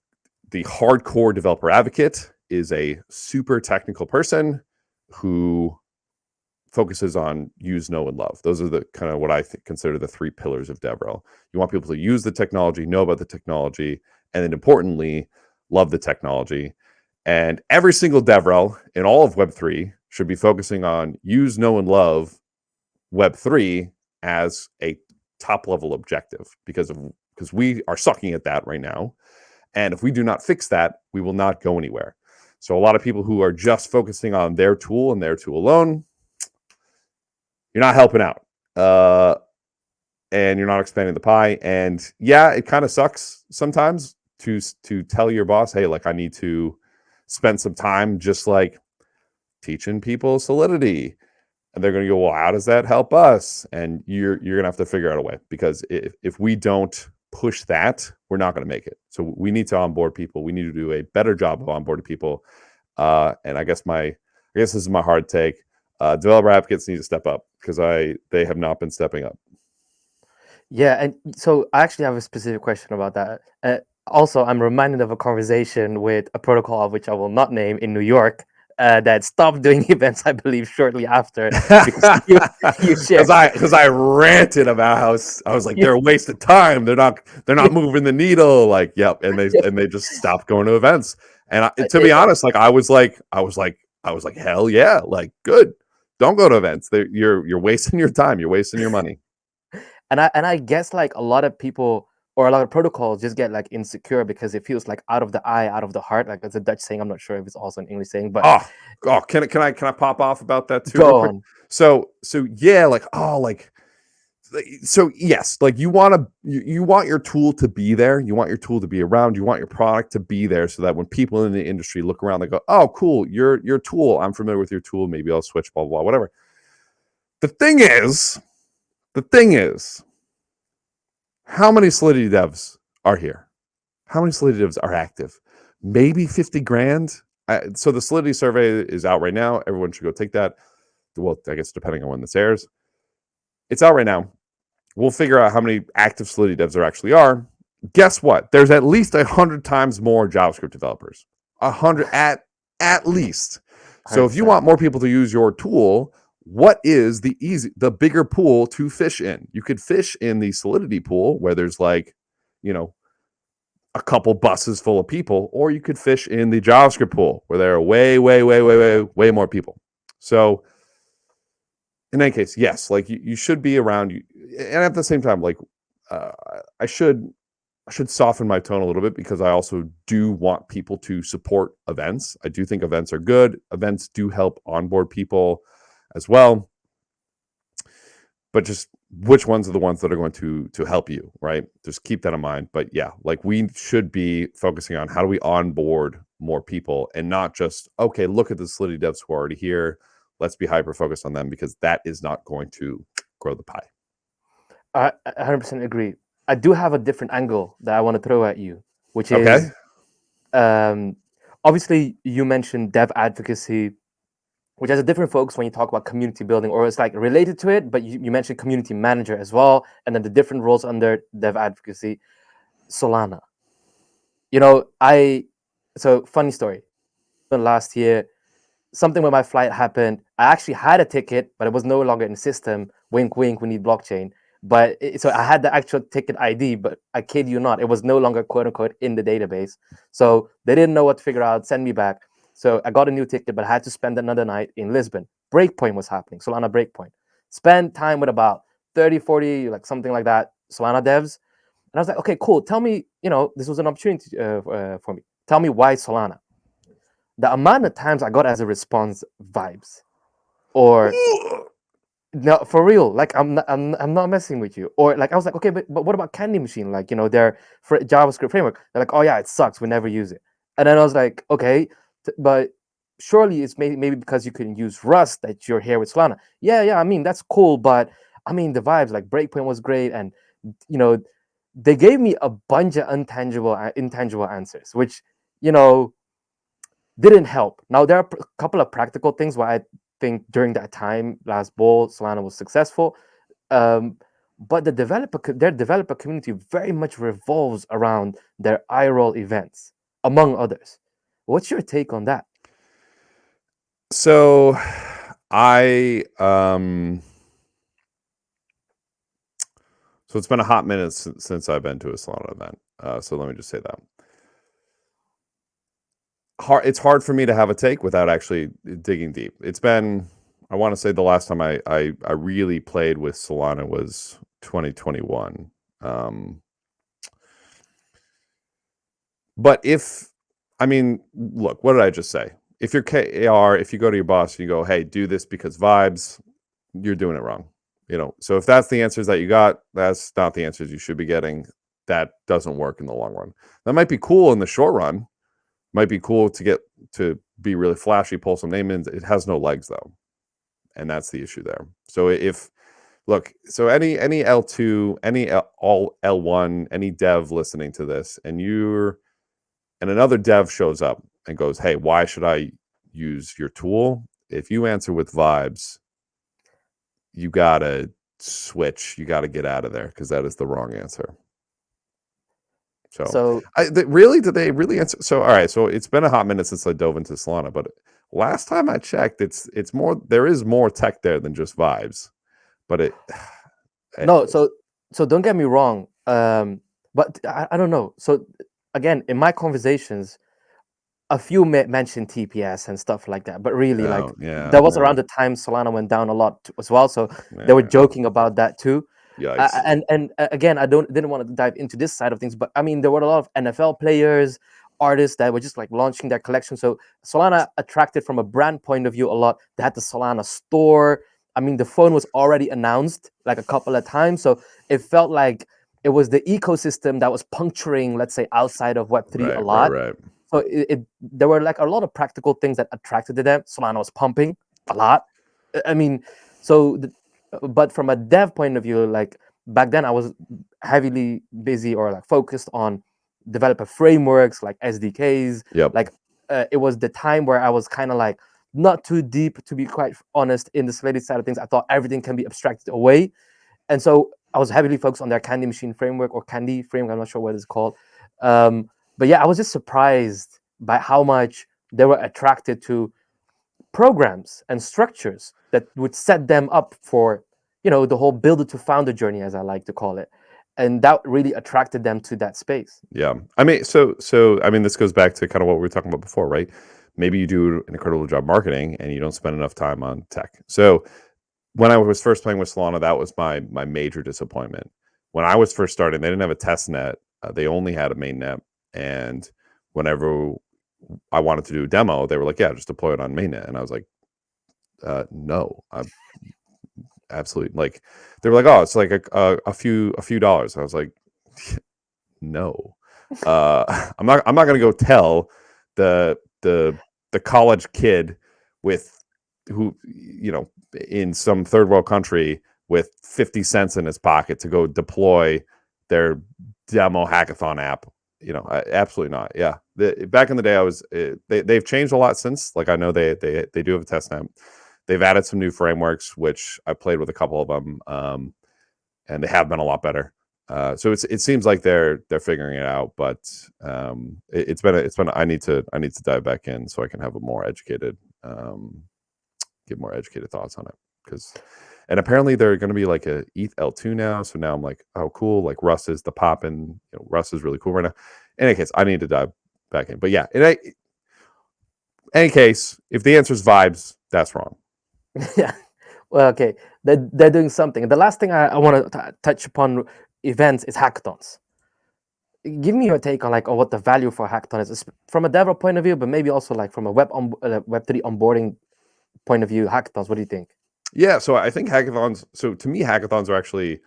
the hardcore developer advocate is a super technical person who focuses on use, know, and love. Those are the kind of what I consider the three pillars of DevRel. You want people to use the technology, know about the technology, and then importantly, love the technology. And every single DevRel in all of Web3 should be focusing on use, know, and love Web3 as a top level objective, because we are sucking at that right now. And if we do not fix that, we will not go anywhere. So a lot of people who are just focusing on their tool and their tool alone, you're not helping out. And you're not expanding the pie. And yeah, it kind of sucks sometimes to tell your boss, hey, like I need to spend some time just like teaching people Solidity. And they're going to go, well, how does that help us? And you're going to have to figure out a way, because if we don't push that, we're not going to make it. So we need to onboard people. We need to do a better job of onboarding people. And I guess this is my hard take. Developer advocates need to step up because they have not been stepping up. Yeah, and so I actually have a specific question about that. Also, I'm reminded of a conversation with a protocol of which I will not name in New York that stopped doing events, I believe, shortly after because you shared. Because I ranted about how I was like, they're a waste of time. They're not moving the needle. Like, yep, and they just stopped going to events. And to be honest, like I was like, hell yeah, like good. Don't go to events. You're wasting your time. You're wasting your money. And I guess like a lot of people or a lot of protocols just get like insecure because it feels like out of the eye, out of the heart. Like it's a Dutch saying. I'm not sure if it's also an English saying, but can I pop off about that too? Go on. So yeah, so yes, like you want your tool to be there. You want your tool to be around. You want your product to be there so that when people in the industry look around, they go, oh, cool, your tool. I'm familiar with your tool. Maybe I'll switch, blah, blah, blah, whatever. The thing is, how many Solidity devs are here? How many Solidity devs are active? Maybe 50 grand. So the Solidity survey is out right now. Everyone should go take that. Well, I guess depending on when this airs. It's out right now. We'll figure out how many active Solidity devs there actually are. Guess what? There's at least 100 times more JavaScript developers. 100 at least. So if you want more people to use your tool, what is the bigger pool to fish in? You could fish in the Solidity pool where there's like, a couple buses full of people, or you could fish in the JavaScript pool where there are way more people. So in any case, yes, like you should be around you. And at the same time, like I should soften my tone a little bit because I also do want people to support events. I do think events are good. Events do help onboard people as well. But just which ones are the ones that are going to help you, right? Just keep that in mind. But yeah, like we should be focusing on how do we onboard more people and not just, okay, look at the Solidity devs who are already here. Let's be hyper-focused on them because that is not going to grow the pie. I 100% agree. I do have a different angle that I want to throw at you, which is, obviously you mentioned dev advocacy, which has a different focus when you talk about community building, or it's like related to it, but you mentioned community manager as well, and then the different roles under dev advocacy. Solana. So funny story. Last year, something with my flight happened. I actually had a ticket, but it was no longer in the system. Wink, wink, we need blockchain. But so I had the actual ticket ID, but I kid you not, it was no longer quote unquote in the database. So they didn't know what to figure out, send me back. So I got a new ticket, but I had to spend another night in Lisbon. Breakpoint was happening, Solana Breakpoint. Spend time with about 30, 40, like something like that, Solana devs. And I was like, okay, cool. Tell me, this was an opportunity for me. Tell me why Solana. The amount of times I got as a response vibes, or no, for real, like I'm not messing with you. Or like I was like, okay, but what about Candy Machine? Like, their JavaScript framework. They're like, oh yeah, it sucks. We never use it. And then I was like, okay, but surely it's maybe because you can use Rust that you're here with Solana. Yeah. I mean, that's cool, but I mean the vibes, like Breakpoint was great, and they gave me a bunch of intangible answers, which didn't help. Now there are a couple of practical things why I think during that time last bull Solana was successful, but their developer community very much revolves around their iRoll events, among others. What's your take on that? So so it's been a hot minute since I've been to a Solana event. So let me just say that. It's hard for me to have a take without actually digging deep. It's been, I want to say the last time I really played with Solana was 2021. But look, what did I just say? If you're KR, if you go to your boss and you go, hey, do this because vibes, you're doing it wrong. So if that's the answers that you got, that's not the answers you should be getting. That doesn't work in the long run. That might be cool in the short run. Might be cool to be really flashy, pull some name in. It has no legs though. And that's the issue there. So if Look, so any L2, all L1, any dev listening to this, and another dev shows up and goes, "Hey, why should I use your tool?" If you answer with vibes, you gotta switch. You gotta get out of there because that is the wrong answer. So, So really, did they really answer? So, all right. So it's been a hot minute since I dove into Solana, but last time I checked, it's more. There is more tech there than just vibes. But no, so don't get me wrong. But I don't know. So again, in my conversations, a few mentioned TPS and stuff like that, but really, like, yeah, that was around the time Solana went down a lot as well. So they were yeah, joking about that too. yikes. And again, I didn't want to dive into this side of things, but I mean, there were a lot of NFL players, artists that were just like launching their collection. So Solana attracted from a brand point of view a lot. They had the Solana store. I mean, the phone was already announced like a couple of times, so it felt like it was the ecosystem that was puncturing, let's say, outside of Web3 a lot. Right. So there were like a lot of practical things that attracted to them. Solana was pumping a lot. I mean, so but from a dev point of view, like back then I was heavily busy or like focused on developer frameworks like SDKs. Yep. Like it was the time where I was kind of like not too deep, to be quite honest, in the Solidity side of things. I thought everything can be abstracted away, and so I was heavily focused on their Candy Machine framework or Candy framework. I'm not sure what it's called. But yeah, I was just surprised by how much they were attracted to programs and structures that would set them up for, the whole builder to founder journey, as I like to call it. And that really attracted them to that space. Yeah. I mean, so I mean, this goes back to kind of what we were talking about before, right? Maybe you do an incredible job marketing and you don't spend enough time on tech. So when I was first playing with Solana, that was my major disappointment. When I was first starting, they didn't have a test net. They only had a mainnet. And whenever I wanted to do a demo, they were like, "Yeah, just deploy it on mainnet." And I was like, "No, I'm absolutely like." They were like, "Oh, it's like a few dollars." I was like, "No, I'm not going to go tell the college kid who in some third world country with 50 cents in his pocket to go deploy their demo hackathon app. Absolutely not. Yeah. Back in the day, they've changed a lot since. Like, I know they do have a test net. They've added some new frameworks, which I played with a couple of them, and they have been a lot better. So it seems like they're figuring it out, but it's been I need to dive back in so I can have a more educated give more educated thoughts on it, and apparently they're going to be like a ETH L2 now. So now I'm like, oh, cool. Like Rust is the pop, and Rust is really cool right now. In any case, I need to dive back in. But yeah, in any case, if the answer is vibes, that's wrong. Yeah. Well, okay. They're doing something. The last thing I want to touch upon events is hackathons. Give me your take on what the value for hackathon is from a developer point of view, but maybe also like from a Web3 onboarding point of view. Hackathons, what do you think? Yeah, so I think hackathons. So to me, hackathons are actually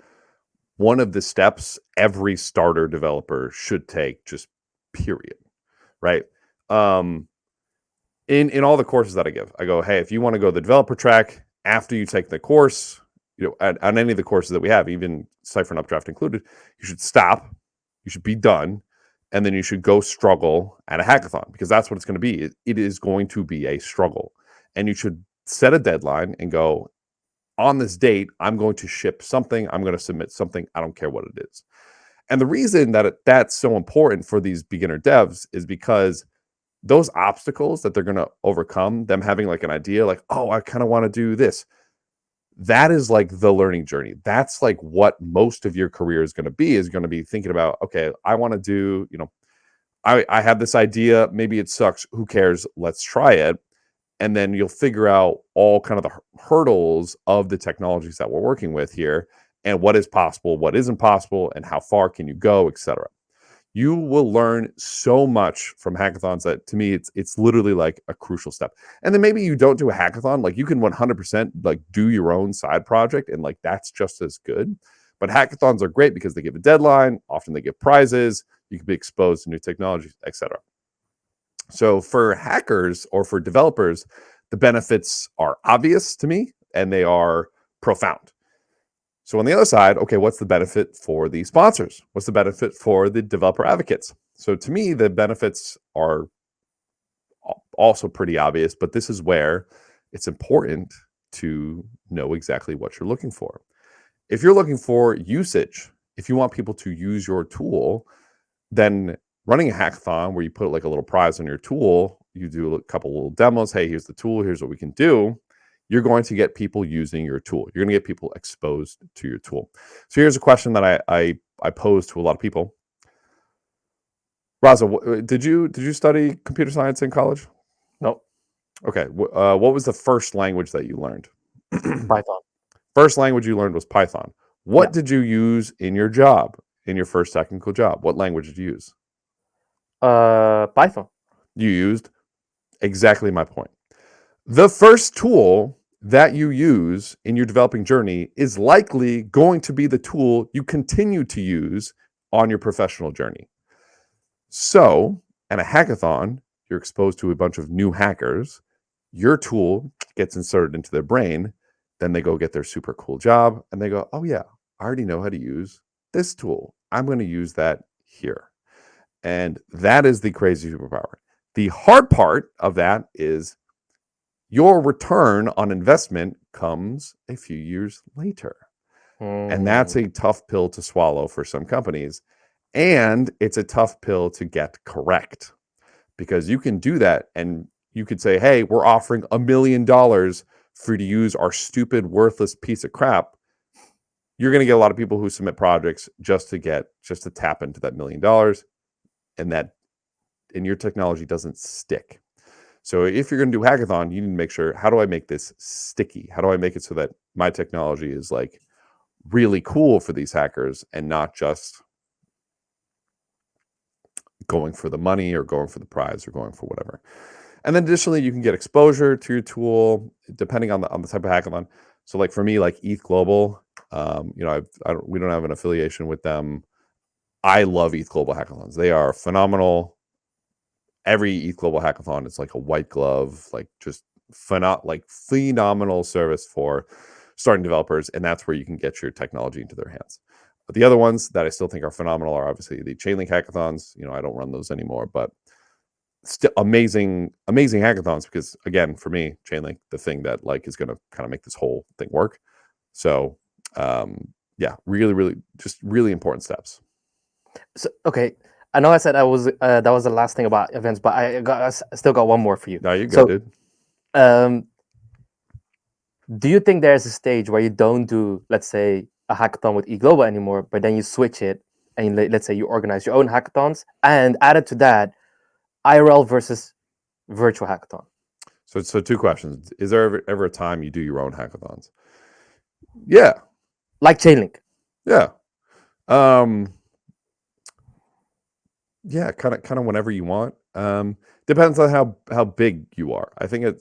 one of the steps every starter developer should take. Just period, right? In all the courses that I give, I go, hey, if you want to go the developer track after you take the course, on any of the courses that we have, even Cyfrin Updraft included, you should stop. You should be done, and then you should go struggle at a hackathon, because that's what it's going to be. It is going to be a struggle, and you should set a deadline and go, on this date, I'm going to ship something. I'm going to submit something. I don't care what it is. And the reason that that's so important for these beginner devs is because those obstacles that they're going to overcome, them having like an idea, like, oh, I kind of want to do this. That is like the learning journey. That's like what most of your career is going to be thinking about, okay, I want to do, I have this idea. Maybe it sucks. Who cares? Let's try it. And then you'll figure out all kind of the hurdles of the technologies that we're working with here, and what is possible, what isn't possible, and how far can you go, etc. You will learn so much from hackathons that, to me, it's literally like a crucial step. And then maybe you don't do a hackathon, like you can 100% like do your own side project, and like that's just as good. But hackathons are great because they give a deadline. Often they give prizes. You can be exposed to new technologies, etc. So for hackers or for developers, the benefits are obvious to me, and they are profound. So on the other side, okay, what's the benefit for the sponsors? What's the benefit for the developer advocates? So to me, the benefits are also pretty obvious, but this is where it's important to know exactly what you're looking for. If you're looking for usage, if you want people to use your tool, then running a hackathon where you put like a little prize on your tool, you do a couple little demos. Hey, here's the tool. Here's what we can do. You're going to get people using your tool. You're going to get people exposed to your tool. So here's a question that I pose to a lot of people. Raza, did you study computer science in college? No. Okay. What was the first language that you learned? Python. First language you learned was Python. What did you use in your job, in your first technical job? What language did you use? Python. You used exactly my point. The first tool that you use in your developing journey is likely going to be the tool you continue to use on your professional journey. So, at a hackathon, you're exposed to a bunch of new hackers. Your tool gets inserted into their brain. Then they go get their super cool job and they go, oh yeah, I already know how to use this tool. I'm going to use that here. And that is the crazy superpower. The hard part of that is your return on investment comes a few years later. And that's a tough pill to swallow for some companies. And it's a tough pill to get correct, because you can do that and you could say, hey, we're offering $1 million for you to use our stupid, worthless piece of crap. You're going to get a lot of people who submit projects just to tap into that $1 million, and your technology doesn't stick. So if you're going to do hackathon, you need to make sure, how do I make this sticky? How do I make it so that my technology is like really cool for these hackers and not just going for the money or going for the prize or going for whatever. And then additionally, you can get exposure to your tool depending on the type of hackathon. So like for me, like ETH Global, we don't have an affiliation with them. I love ETH Global hackathons. They are phenomenal. Every ETH Global hackathon is like a white glove, like just phenomenal service for starting developers, and that's where you can get your technology into their hands. But the other ones that I still think are phenomenal are obviously the Chainlink hackathons. I don't run those anymore, but still amazing hackathons, because again, for me, Chainlink, the thing that like is going to kind of make this whole thing work. So really just really important steps. So, okay, I know I said that was the last thing about events, but I still got one more for you. No, you're good, dude. Do you think there's a stage where you don't do, let's say, a hackathon with eGlobal anymore, but then you switch it and let's say you organize your own hackathons, and added to that, IRL versus virtual hackathon? So two questions. Is there ever a time you do your own hackathons? Yeah. Like Chainlink? Yeah. Yeah, kind of whenever you want. Depends on how big you are. I think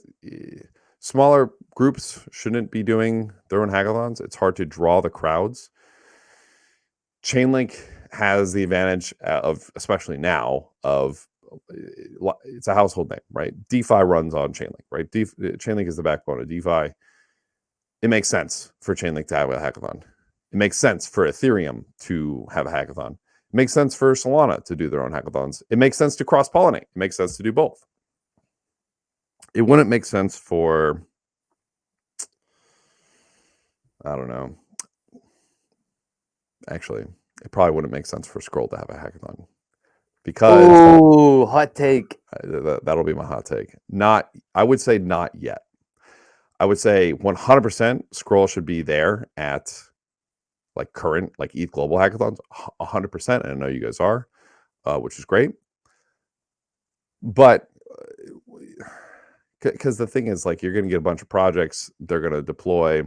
smaller groups shouldn't be doing their own hackathons. It's hard to draw the crowds. Chainlink has the advantage of, especially now, of it's a household name, right? DeFi runs on Chainlink, right? Chainlink is the backbone of DeFi. It makes sense for Chainlink to have a hackathon. It makes sense for Ethereum to have a hackathon. It makes sense for Solana to do their own hackathons. It makes sense to cross-pollinate. It makes sense to do both. It wouldn't make sense for, I don't know. Actually, it probably wouldn't make sense for Scroll to have a hackathon, because hot take. That'll be my hot take. I would say not yet. I would say 100% Scroll should be there at like current, like ETH Global hackathons, 100%. And I know you guys are, which is great. But because the thing is, like, you're going to get a bunch of projects they're going to deploy.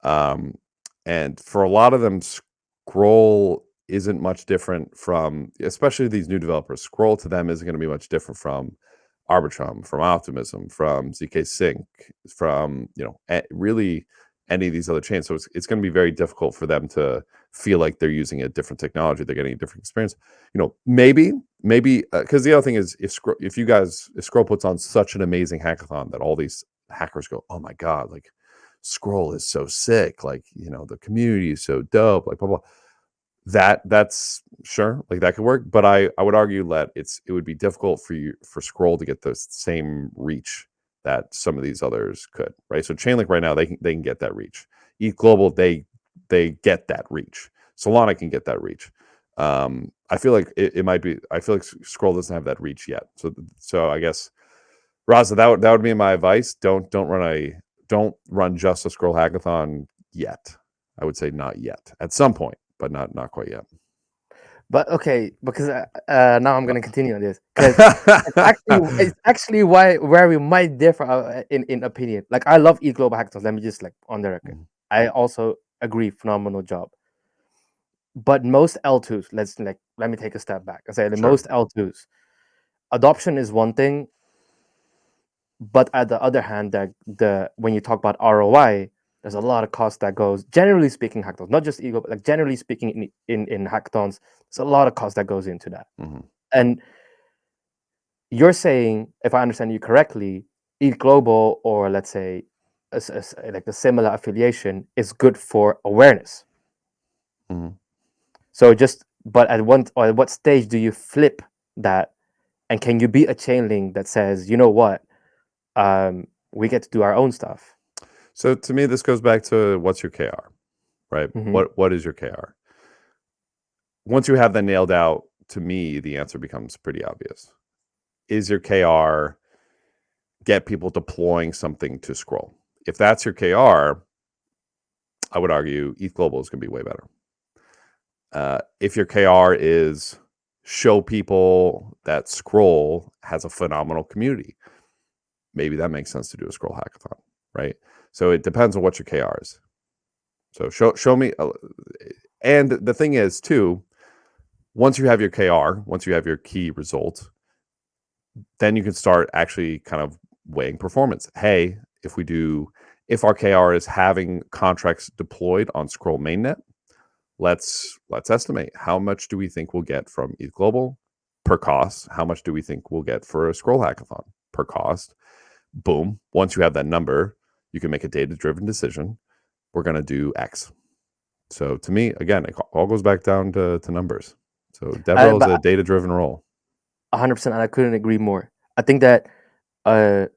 And for a lot of them, Scroll isn't much different from, especially these new developers, Scroll to them isn't going to be much different from Arbitrum, from Optimism, from ZK Sync, from, really any of these other chains. So it's going to be very difficult for them to feel like they're using a different technology. They're getting a different experience. Maybe because the other thing is, if Scroll puts on such an amazing hackathon that all these hackers go, oh my God, like scroll is so sick, like, the community is so dope, like blah blah. That's sure, like that could work, but I would argue that it would be difficult for scroll to get the same reach that some of these others could, right? So Chainlink right now, they can get that reach. Eat Global, they get that reach. Solana can get that reach. I feel like it might be. I feel like Scroll doesn't have that reach yet. So I guess, Raza, that would be my advice. Don't run just a Scroll hackathon yet. I would say not yet. At some point, but not quite yet. But okay, because now I'm going to continue on this because it's actually where we might differ in opinion. Like, I love Eat Global Hackathons. Let me just, like, on the record. I also agree, phenomenal job. But most L2s, let me take a step back and say that most L2s, adoption is one thing, but at the other hand, when you talk about ROI, there's a lot of cost that goes, generally speaking, hackathons, not just ego, but like generally speaking in hackathons, there's a lot of cost that goes into that. And you're saying, if I understand you correctly, Eat Global, or let's say like a similar affiliation, is good for awareness. So but at what stage do you flip that, and can you be a Chainlink that says, you know what, we get to do our own stuff? So to me, this goes back to what's your KR, right? What is your KR? Once you have that nailed out, to me, the answer becomes pretty obvious. Is your KR get people deploying something to Scroll? If that's your KR, I would argue ETH Global is going to be way better. If your KR is show people that Scroll has a phenomenal community, maybe that makes sense to do a Scroll hackathon, right? So it depends on what your KR is. So show me. And the thing is, too, once you have your KR, once you have your key result, then you can start actually kind of weighing performance. Hey, if our KR is having contracts deployed on Scroll mainnet, let's estimate how much do we think we'll get from ETH Global per cost. How much do we think we'll get for a Scroll hackathon per cost? Boom. Once you have that number, you can make a data-driven decision. We're going to do X. So to me, again, it all goes back down to numbers. So DevRel is a data-driven role. 100%, and I couldn't agree more. I think that from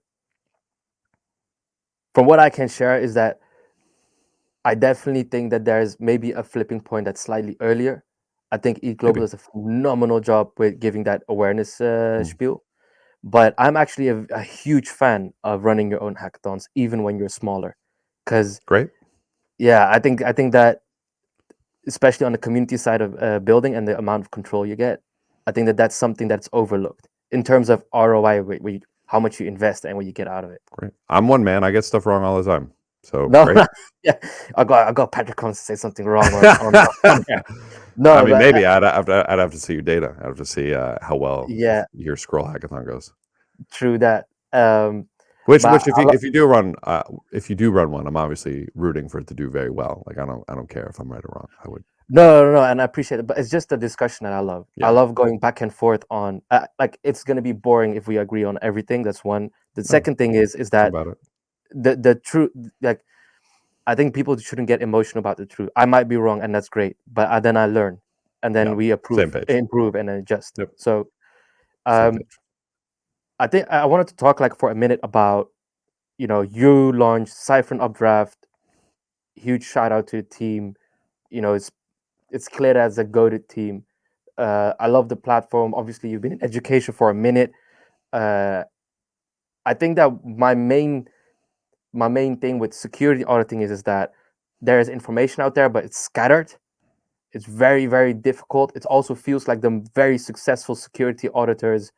what I can share is that I definitely think that there's maybe a flipping point that's slightly earlier. I think ETH Global does a phenomenal job with giving that awareness spiel. But I'm actually a huge fan of running your own hackathons, even when you're smaller. Because great. Yeah, I think that, especially on the community side of building and the amount of control you get, I think that's something that's overlooked in terms of ROI, how much you invest and what you get out of it. Great. I'm one man. I get stuff wrong all the time. So no, great. Yeah, I got Patrick Combs to say something wrong. No, I mean, maybe I'd have to see your data. I'd have to see how well your Scroll hackathon goes. True that. Which if you do run one, I'm obviously rooting for it to do very well. Like I don't care if I'm right or wrong. I would. No, and I appreciate it, but it's just a discussion that I love. Yeah. I love going back and forth on like, it's gonna be boring if we agree on everything. That's one. The second thing is that the truth, like, I think people shouldn't get emotional about the truth. I might be wrong, and that's great, but then I learn, and then we improve, and adjust. Yep. So, I think I wanted to talk like for a minute about, you launched Cyfrin Updraft. Huge shout out to the team. It's clear as a goated team. I love the platform. Obviously, you've been in education for a minute. I think that my main thing with security auditing is that there is information out there, but it's scattered. It's very, very difficult. It also feels like the very successful security auditors,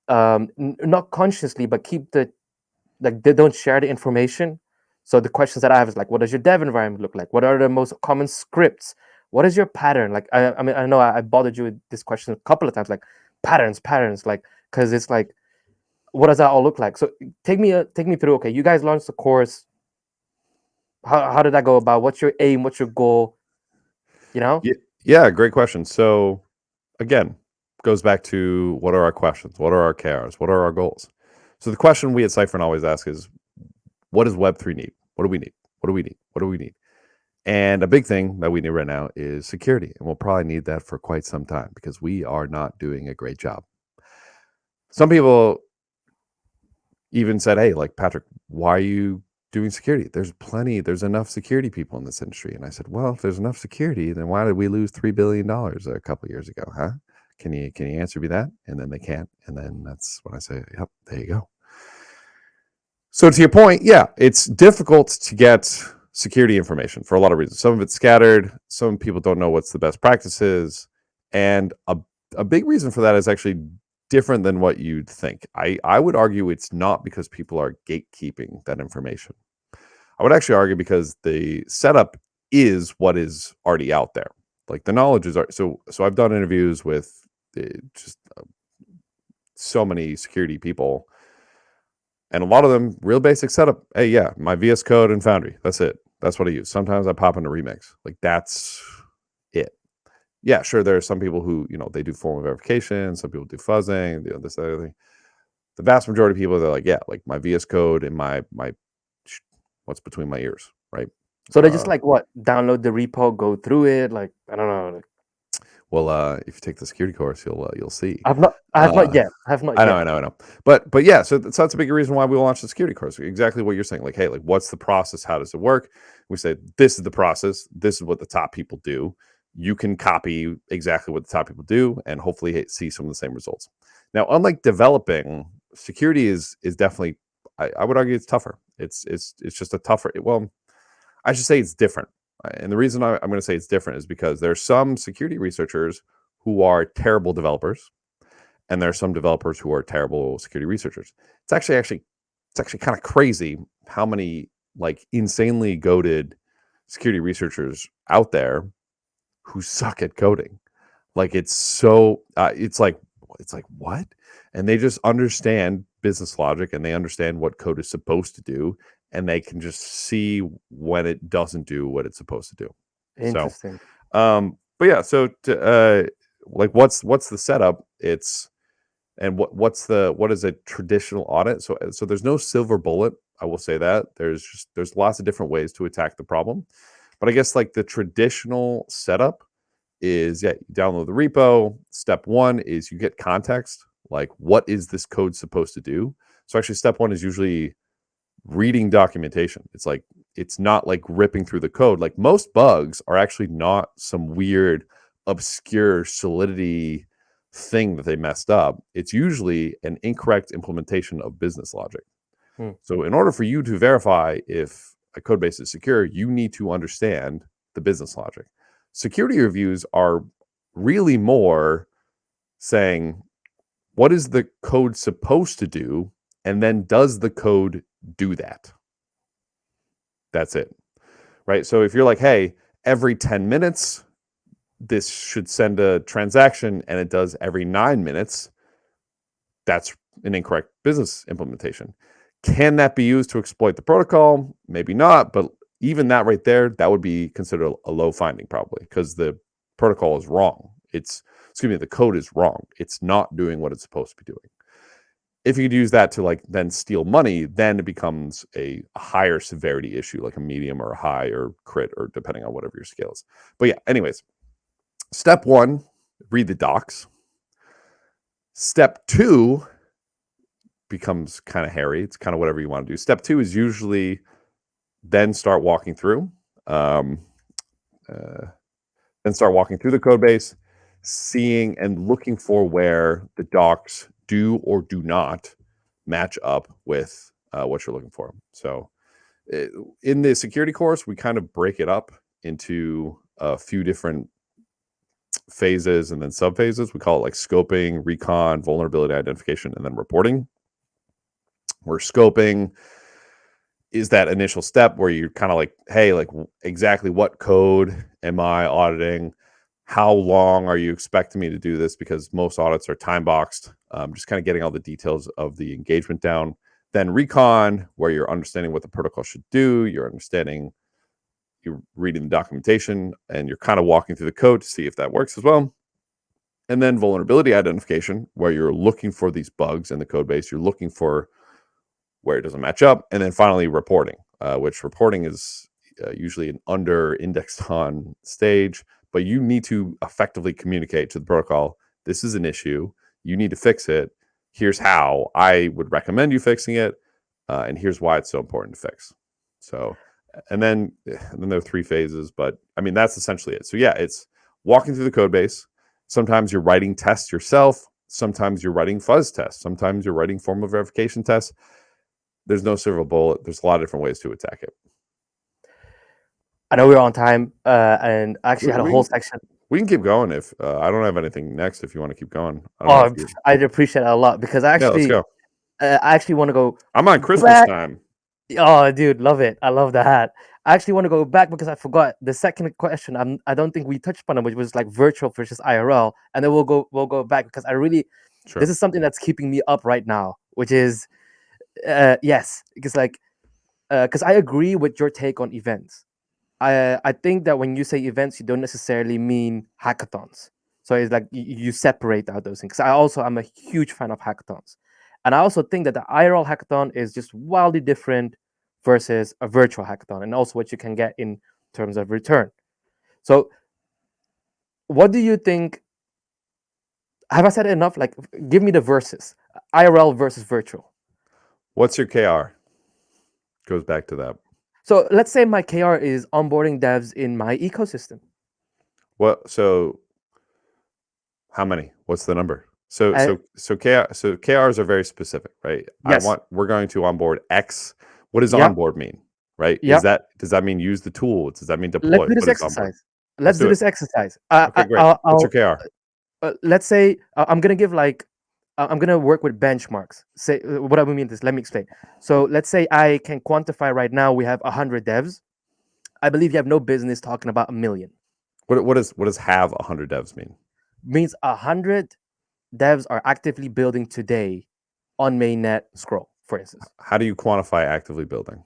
not consciously, but they don't share the information. So the questions that I have is like, what does your dev environment look like? What are the most common scripts? What is your pattern? Like, I mean, I know I bothered you with this question a couple of times, like patterns, like, because it's like, what does that all look like? So take me through. Okay, you guys launched the course. How did that go about? What's your aim? What's your goal? Yeah, great question. So again, goes back to what are our questions? What are our KRs? What are our goals? So the question we at Cyfrin always ask is, what does Web3 need? What do we need? What do we need? What do we need? And a big thing that we need right now is security. And we'll probably need that for quite some time because we are not doing a great job. Some people even said, hey, like, Patrick, why are you doing security? There's enough security people in this industry. And I said, well, if there's enough security, then why did we lose $3 billion a couple of years ago? Huh? Can you answer me that? And then they can't. And then that's when I say, yep, there you go. So to your point, yeah, it's difficult to get security information for a lot of reasons. Some of it's scattered. Some people don't know what's the best practices. And a big reason for that is actually different than what you'd think. I would argue it's not because people are gatekeeping that information. I would actually argue because the setup is what is already out there. Like the knowledge is so I've done interviews with just so many security people, and a lot of them real basic setup. Hey, yeah, my VS Code and Foundry. That's it. That's what I use. Sometimes I pop into Remix. Like that's it. Yeah, sure. There are some people who, they do formal verification. Some people do fuzzing, this, that, other thing. The vast majority of people, they're like, yeah, like my VS Code and my what's between my ears, right? So they just like what? Download the repo, go through it. Like I don't know. Well, if you take the security course, you'll see. I have not yet. I know. But yeah, so that's a big reason why we launched the security course. Exactly what you're saying. Like, hey, like what's the process? How does it work? We say this is the process. This is what the top people do. You can copy exactly what the top people do and hopefully see some of the same results. Now, unlike developing, security is definitely, I would argue it's tougher. It's just a tougher, well, I should say it's different. And the reason I'm going to say it's different is because there are some security researchers who are terrible developers, and there are some developers who are terrible security researchers. It's actually kind of crazy how many like insanely goated security researchers out there who suck at coding. Like it's so it's like what? And they just understand business logic and they understand what code is supposed to do, and they can just see when it doesn't do what it's supposed to do. Interesting. So, but yeah, so to, like what's the setup? It's and what is a traditional audit? So there's no silver bullet. I will say that there's lots of different ways to attack the problem, but I guess like the traditional setup is, yeah, you download the repo. Step one is you get context, like what is this code supposed to do? So actually step one is usually reading documentation. It's like, it's not like ripping through the code. Like most bugs are actually not some weird, obscure Solidity thing that they messed up. It's usually an incorrect implementation of business logic. So in order for you to verify if a code base is secure, you need to understand the business logic. Security reviews are really more saying, what is the code supposed to do? And then does the code do that? That's it, right? So if you're like, hey, every 10 minutes, this should send a transaction and it does every 9 minutes, that's an incorrect business implementation. Can that be used to exploit the protocol? Maybe not, but even that right there, that would be considered a low finding probably because the protocol is wrong. The code is wrong. It's not doing what it's supposed to be doing. If you could use that to like then steal money, then it becomes a higher severity issue, like a medium or a high or crit, or depending on whatever your scale is. But yeah, anyways, step one, read the docs. Step two becomes kind of hairy. It's kind of whatever you want to do. Step two is usually then start walking through. Then start walking through the code base, seeing and looking for where the docs do or do not match up with what you're looking for. So in the security course, we kind of break it up into a few different phases and then subphases. We call it like scoping, recon, vulnerability identification, and then reporting. Where scoping is that initial step where you're kind of like, hey, like exactly what code am I auditing? How long are you expecting me to do this? Because most audits are time boxed. Just kind of getting all the details of the engagement down. Then recon, where you're understanding what the protocol should do. You're reading the documentation and you're kind of walking through the code to see if that works as well. And then vulnerability identification, where you're looking for these bugs in the code base. You're looking for where it doesn't match up, and then finally reporting, which reporting is usually an under-indexed on stage, but you need to effectively communicate to the protocol, this is an issue, you need to fix it, here's how I would recommend you fixing it, and here's why it's so important to fix. So, and then there are 3 phases, but I mean, that's essentially it. So yeah, it's walking through the code base. Sometimes you're writing tests yourself. Sometimes you're writing fuzz tests. Sometimes you're writing formal verification tests. There's no silver bullet. There's a lot of different ways to attack it. I know we're on time, and I actually had a whole section. We can keep going if I don't have anything next. If you want to keep going, I'd appreciate it a lot because I let's go. actually want to go. I'm on Christmas time. Oh, dude, love it! I love that. I actually want to go back because I forgot the second question. I don't think we touched upon it, which was like virtual versus IRL, and then we'll go back because I really this is something that's keeping me up right now, which is yes, because because I agree with your take on events. I think that when you say events, you don't necessarily mean hackathons. So it's like you separate out those things. I'm a huge fan of hackathons. And I also think that the IRL hackathon is just wildly different versus a virtual hackathon, and also what you can get in terms of return. So what do you think? Have I said it enough? Like, give me the versus IRL versus virtual. What's your KR? Goes back to that. So let's say my KR is onboarding devs in my ecosystem. What? So how many? What's the number? So KRs are very specific, right? Yes. We're going to onboard X. What does onboard mean, right? Yep. Does that mean use the tool? Does that mean deploy? Let's do this exercise. Let's do this exercise. Okay, great. What's your KR? Let's say I'm gonna give I'm gonna work with benchmarks. Say what I mean is, let me explain. So let's say I can quantify right now we have 100 devs. I believe you have no business talking about 1 million. What does have 100 devs mean? Means 100 devs are actively building today on mainnet scroll, for instance. How do you quantify actively building?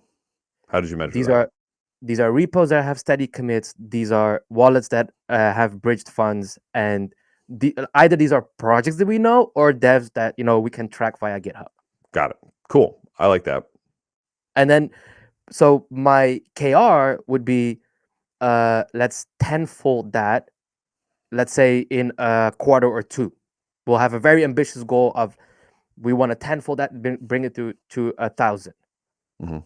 How did you measure that? These are repos that have steady commits. These are wallets that have bridged funds, and either these are projects that we know or devs that we can track via GitHub. Got it. Cool. I like that. And then, so my KR would be, let's tenfold that. Let's say in a quarter or 2, we'll have a very ambitious goal of we want to tenfold that, bring it to 1,000. Mm-hmm.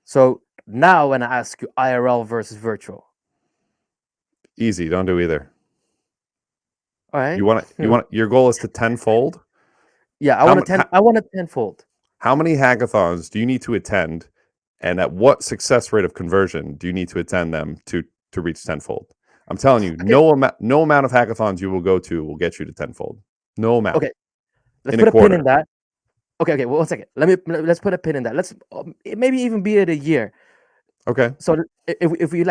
So now when I ask you IRL versus virtual, easy. Don't do either. All right. You want your goal is to tenfold? Yeah, I want a tenfold. How many hackathons do you need to attend, and at what success rate of conversion do you need to attend them to reach tenfold? I'm telling you, no amount of hackathons you will go to will get you to tenfold. No amount. Okay, let's put a pin in that. Okay, well, 1 second. Let's put a pin in that. Let's maybe even be at a year. Okay. So if we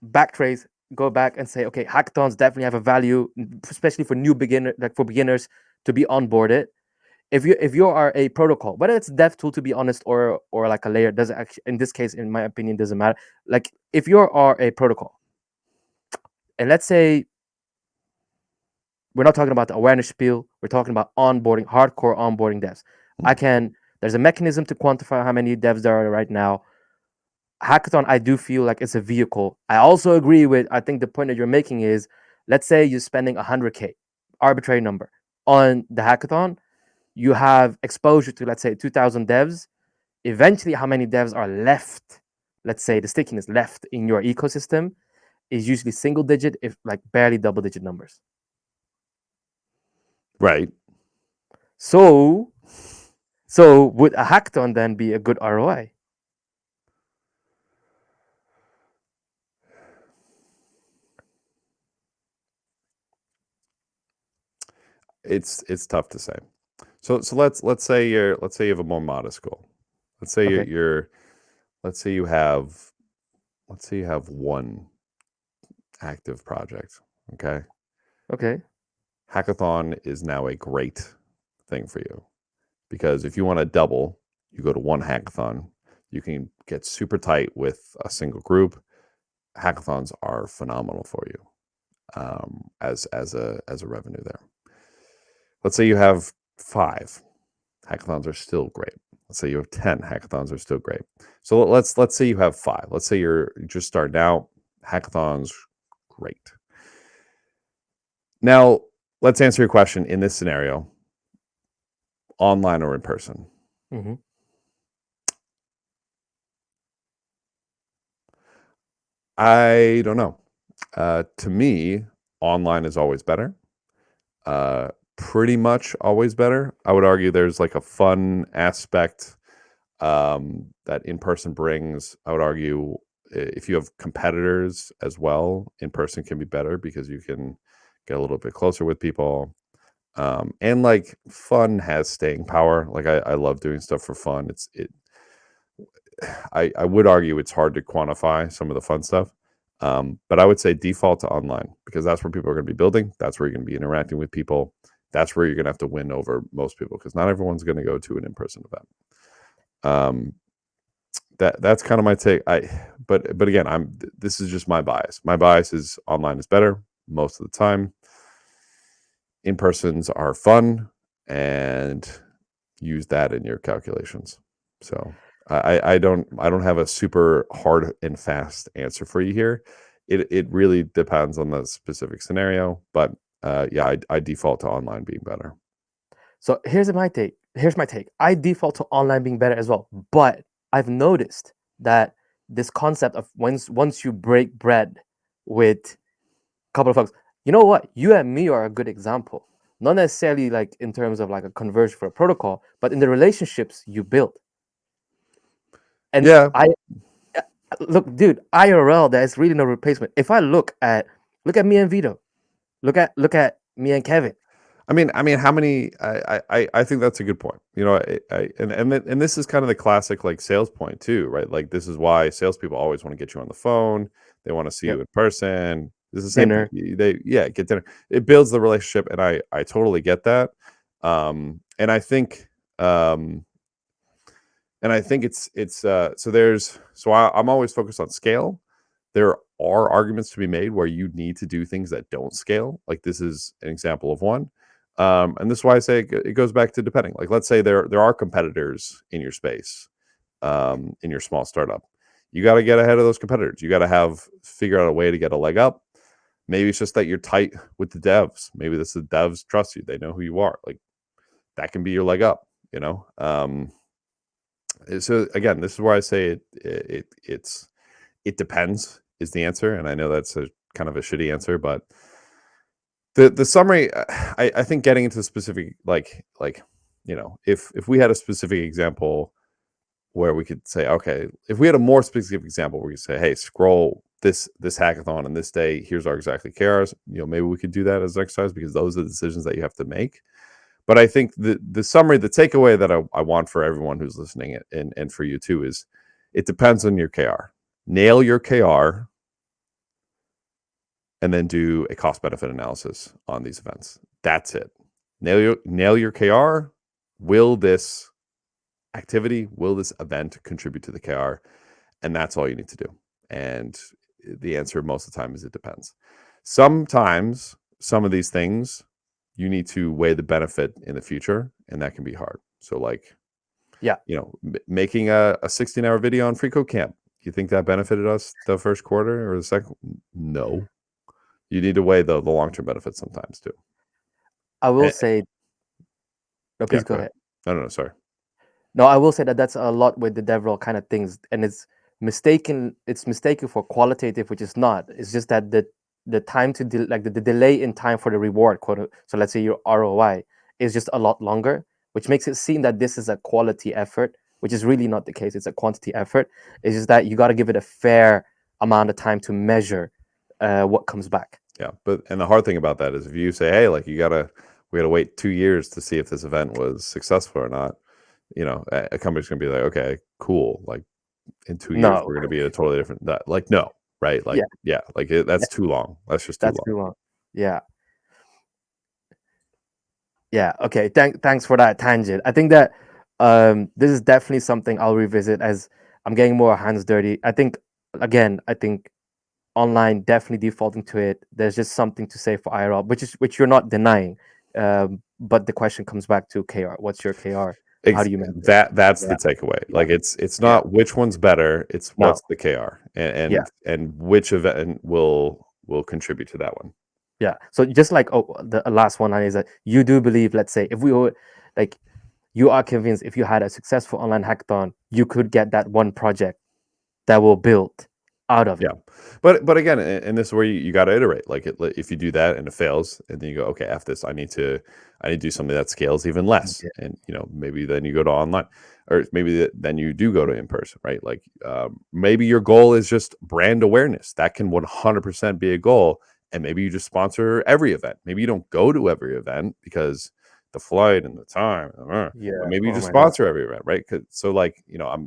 backtrace, go back and say, okay, hackathons definitely have a value, especially for beginners to be onboarded. If you are a protocol, whether it's dev tool, to be honest, or like a layer, doesn't actually, in this case, in my opinion, doesn't matter. Like if you are a protocol, and let's say we're not talking about the awareness spiel, we're talking about onboarding, hardcore onboarding devs. There's a mechanism to quantify how many devs there are right now. Hackathon, I do feel like it's a vehicle. I also agree with, I think the point that you're making is, let's say you're spending 100K, arbitrary number, on the hackathon. You have exposure to, let's say, 2,000 devs. Eventually, how many devs are left? Let's say the stickiness left in your ecosystem is usually single digit, if barely double digit numbers. Right. So would a hackathon then be a good ROI? It's tough to say. So let's say you have a more modest goal. Let's say you have one active project. Okay. Okay. Hackathon is now a great thing for you, because if you want to double, you go to one hackathon. You can get super tight with a single group. Hackathons are phenomenal for you as a revenue there. Let's say you have 5. Hackathons are still great. Let's say you have 10 hackathons are still great. So let's say you have 5. Let's say you're just starting out. Hackathons, great. Now, let's answer your question in this scenario, online or in person. Mm-hmm. I don't know. To me, online is always better. Pretty much always better. I would argue there's like a fun aspect that in person brings. I would argue if you have competitors as well, in person can be better because you can get a little bit closer with people. And like fun has staying power. Like I love doing stuff for fun. I would argue it's hard to quantify some of the fun stuff. But I would say default to online because that's where people are going to be building. That's where you're going to be interacting with people. That's where you're going to have to win over most people because not everyone's going to go to an in-person event. That's kind of my take. But again, this is just my bias. My bias is online is better most of the time. In-persons are fun, and use that in your calculations. So I don't have a super hard and fast answer for you here. It really depends on the specific scenario, but yeah, I default to online being better. So here's my take. I default to online being better as well, but I've noticed that this concept of once you break bread with a couple of folks, you know what? You and me are a good example. Not necessarily like in terms of like a conversion for a protocol, but in the relationships you build. And Yeah, look, dude, IRL, there's really no replacement. If I look at me and Vito, look at me and Kevin. I mean, how many? I think that's a good point. You know, and this is kind of the classic like sales point too, right? Like this is why salespeople always want to get you on the phone. They want to see Yep. you in person. This is the same Dinner. thing. Get dinner. It builds the relationship, and I totally get that. And I think I'm always focused on scale. There are arguments to be made where you need to do things that don't scale. Like this is an example of one. And this is why I say it goes back to depending. Like let's say there are competitors in your space, in your small startup. You got to get ahead of those competitors. You got to figure out a way to get a leg up. Maybe it's just that you're tight with the devs. Maybe the devs trust you. They know who you are. Like that can be your leg up, you know? So again, this is where I say it depends is the answer. And I know that's a kind of a shitty answer, but the summary, I think getting into specific, like, you know, if we had a specific example where we could say, okay, if we had a more specific example where we could say, hey, scroll this hackathon on this day, here's our exactly KRs, you know, maybe we could do that as an exercise because those are the decisions that you have to make. But I think the summary, the takeaway that I want for everyone who's listening and for you too is it depends on your KR. Nail your KR and then do a cost benefit analysis on these events. That's it. Nail your KR. Will this activity, will this event contribute to the KR? And that's all you need to do. And the answer most of the time is it depends. Sometimes some of these things you need to weigh the benefit in the future, and that can be hard. So like, Yeah, you know, making a 16-hour video on Free Code Camp, you think that benefited us the first quarter or the second? No. You need to weigh the long-term benefits sometimes too. I will Eh, say. No, yeah, please go go ahead. ahead. No, sorry. No, I will say that that's a lot with the DevRel kind of things, and it's mistaken. It's mistaken for qualitative, which is not. It's just that the time to like the delay in time for the reward, quote. So let's say your ROI is just a lot longer, which makes it seem that this is a quality effort, which is really not the case. It's a quantity effort. It's just that you got to give it a fair amount of time to measure what comes back. Yeah, and the hard thing about that is if you say, hey, like we gotta wait 2 years to see if this event was successful or not, you know, a company's gonna be like, okay, cool. Like in 2 years, No, we're gonna be at a totally different. Like no, right? Like yeah, like yeah, that's too long. That's just too that's long. too long. Yeah. Yeah. Okay. Thanks for that tangent. I think that this is definitely something I'll revisit as I'm getting more hands dirty. I think online definitely defaulting to it. There's just something to say for IRL, which you're not denying. But the question comes back to KR. What's your KR? How do you measure it? That's Yeah, the takeaway. yeah, Like it's yeah. not which one's better, it's No, what's the KR yeah, and which event will contribute to that one. yeah. So just like the last one is that you do believe, let's say, if we were like, you are convinced if you had a successful online hackathon, you could get that one project that will build out of it. Yeah, but again, and this is where you got to iterate. Like if you do that and it fails, and then you go, okay, F this, I need to do something that scales even less, Yeah. and maybe then you go to online, or maybe then you do go to in person, right? Like maybe your goal is just brand awareness. That can 100% be a goal, and maybe you just sponsor every event. Maybe you don't go to every event because the flight and the time, but Yeah. maybe you Oh just my God. sponsor every event, right? So like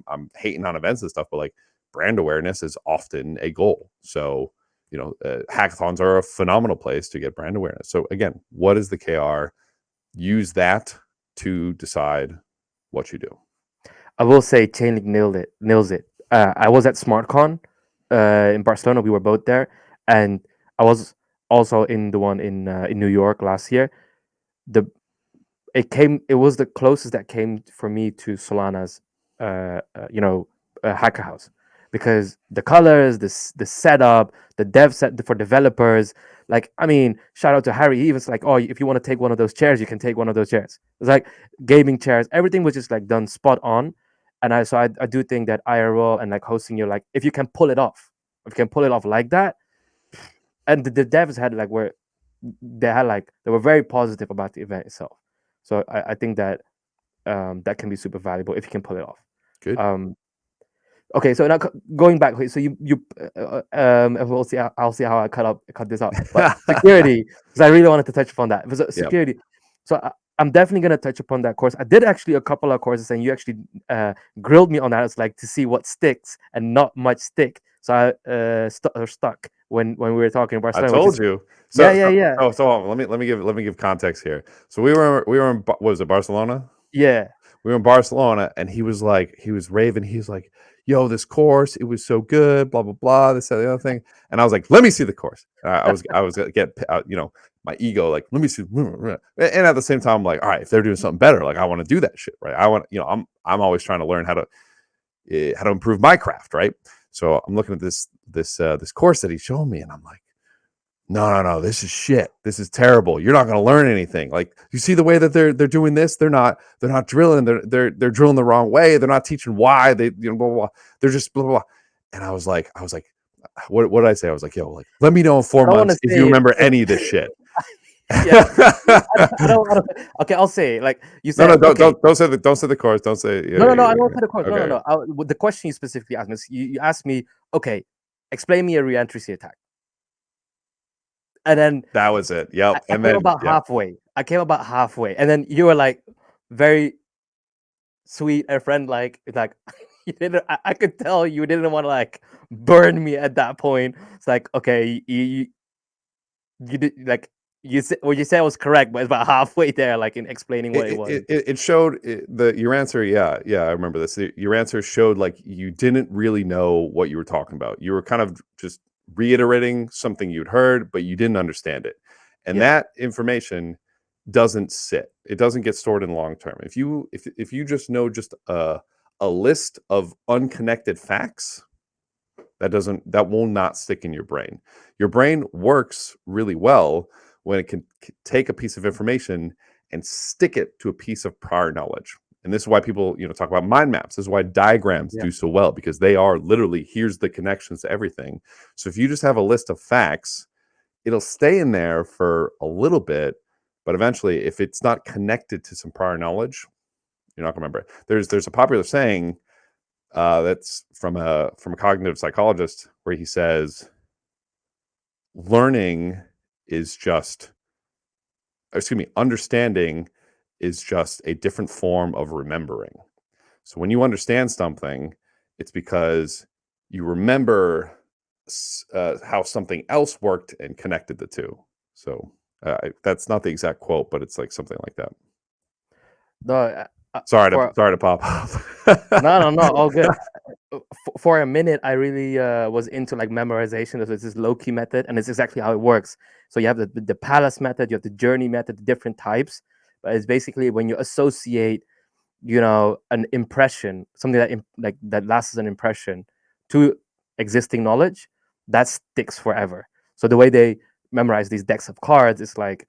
I'm hating on events and stuff, but like brand awareness is often a goal. So, hackathons are a phenomenal place to get brand awareness. So again, what is the KR? Use that to decide what you do. I will say Chainlink nails it. I was at SmartCon in Barcelona. We were both there, and I was also in the one in New York last year. The it was the closest that came for me to Solana's hacker house, because the colors, the setup, the dev set for developers. Like, I mean, shout out to Harry. He was like, oh, if you want to take one of those chairs, you can take one of those chairs. It's like gaming chairs. Everything was just like done spot on. And I do think that IRL and like hosting, you like, if you can pull it off, like that. And the devs had like were they were very positive about the event itself. So I think that that can be super valuable if you can pull it off. Good. Okay, so now going back, so we'll see. I'll see how I cut this out. But security, because I really wanted to touch upon that. It was security. So I'm definitely gonna touch upon that course. I did actually a couple of courses, and you actually grilled me on that. It's like to see what sticks and not much stick. So I stuck when we were talking about. I told you. So, yeah. So let me give context here. So we were in what was it, Barcelona? Yeah. We were in Barcelona, and he was raving. He's like, yo, this course, it was so good, blah blah blah, this that, the other thing. And I was like, let me see the course. I was gonna get my ego, like, let me see. And at the same time, I'm like, all right, if they're doing something better, like I want to do that shit, right? I want, I'm always trying to learn how to improve my craft, right? So I'm looking at this course that he's showing me, and I'm like, no, this is shit. This is terrible. You're not going to learn anything. Like, you see the way that they're doing this. They're not drilling. They're drilling the wrong way. They're not teaching why. They blah, blah, blah. They're just blah, blah, blah. And I was like, what did I say? I was like, yo, like, let me know in 4 months if you remember any of this shit. Yeah, I don't want to. Okay, I'll say, like you said. No, don't say the course. Don't say. No. I don't say the course. Okay. No. The question you specifically asked me, you asked me, okay, explain me a re-entry attack. And then that was it. Yep. I came about halfway, and then you were like, very sweet and friend, like you didn't. I could tell you didn't want to like burn me at that point. It's like, okay, you did, like, you said what you said was correct, but it's about halfway there, like in explaining what it was. It showed your answer. Yeah, I remember this. Your answer showed like you didn't really know what you were talking about. You were kind of just reiterating something you'd heard, but you didn't understand it. And that information doesn't sit. It doesn't get stored in long term. If you just know just a list of unconnected facts, that will not stick in your brain. Your brain works really well when it can take a piece of information and stick it to a piece of prior knowledge. And this is why people, talk about mind maps. This is why diagrams do so well, because they are literally, here's the connections to everything. So if you just have a list of facts, it'll stay in there for a little bit, but eventually, if it's not connected to some prior knowledge, you're not gonna remember it. There's a popular saying that's from a cognitive psychologist, where he says, understanding is just a different form of remembering. So when you understand something, it's because you remember how something else worked and connected the two. So that's not the exact quote, but it's like something like that. No, sorry to pop off. No, all good. For a minute, I really was into like memorization. There's this low-key method, and it's exactly how it works. So you have the palace method, you have the journey method, the different types. But it's basically when you associate an impression, something that like that lasts as an impression to existing knowledge, that sticks forever. So the way they memorize these decks of cards is like,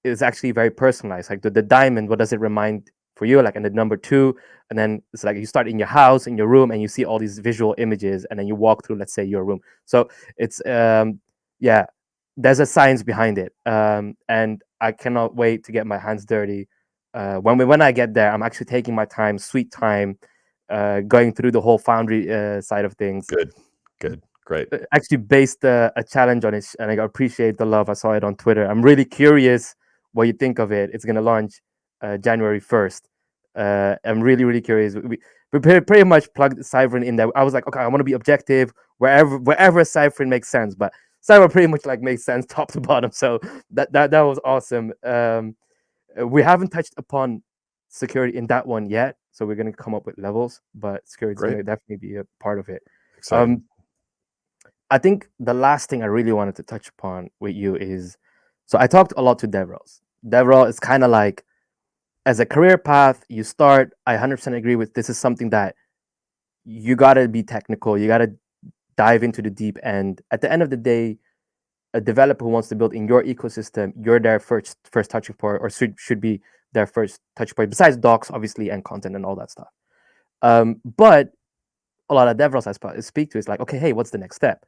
it's actually very personalized. Like the diamond, what does it remind for you? Like, and the number two, and then it's like you start in your house, in your room, and you see all these visual images, and then you walk through, let's say, your room. So it's yeah, there's a science behind it, and I cannot wait to get my hands dirty. When I get there, I'm actually taking my time, sweet time, going through the whole Foundry side of things. Good, great. Actually based a challenge on it, and I appreciate the love. I saw it on Twitter. I'm really curious what you think of it. It's going to launch January 1st. I'm really curious. We pretty much plugged Cyfrin in there. I was like, okay, I want to be objective wherever Cyfrin makes sense, but Cyfrin pretty much like makes sense top to bottom. So that was awesome. We haven't touched upon security in that one yet, so we're going to come up with levels, but security is going to definitely be a part of it. Exciting. I think the last thing I really wanted to touch upon with you is, so I talked a lot to DevRels. DevRel is kind of like, as a career path, you start, I 100% agree with, this is something that you got to be technical. You got to dive into the deep end. At the end of the day, a developer who wants to build in your ecosystem, you're their first touch point, or should be their first touch point, besides docs, obviously, and content and all that stuff. But a lot of DevRels I speak to is like, okay, hey, what's the next step?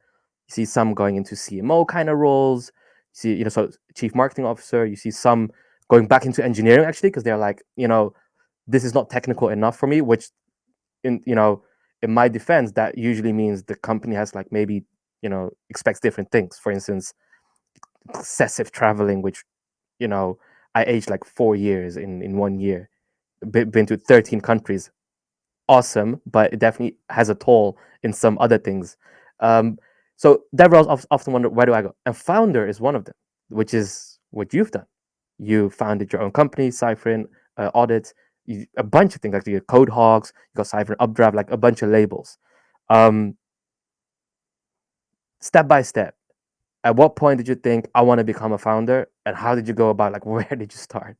You see some going into CMO kind of roles. You see, so chief marketing officer. You see some going back into engineering, actually, because they're like, this is not technical enough for me. Which, in my defense, that usually means the company has like maybe expects different things. For instance, excessive traveling, which I aged like 4 years in 1 year, been to 13 countries. Awesome, but it definitely has a toll in some other things. So DevRels often wonder, where do I go? And founder is one of them, which is what you've done. You founded your own company, Cyfrin Audits, a bunch of things, like you Code Hogs, you got Cyfrin Updraft, like a bunch of labels. Step by step, at what point did you think, I want to become a founder? And how did you go about, like, where did you start?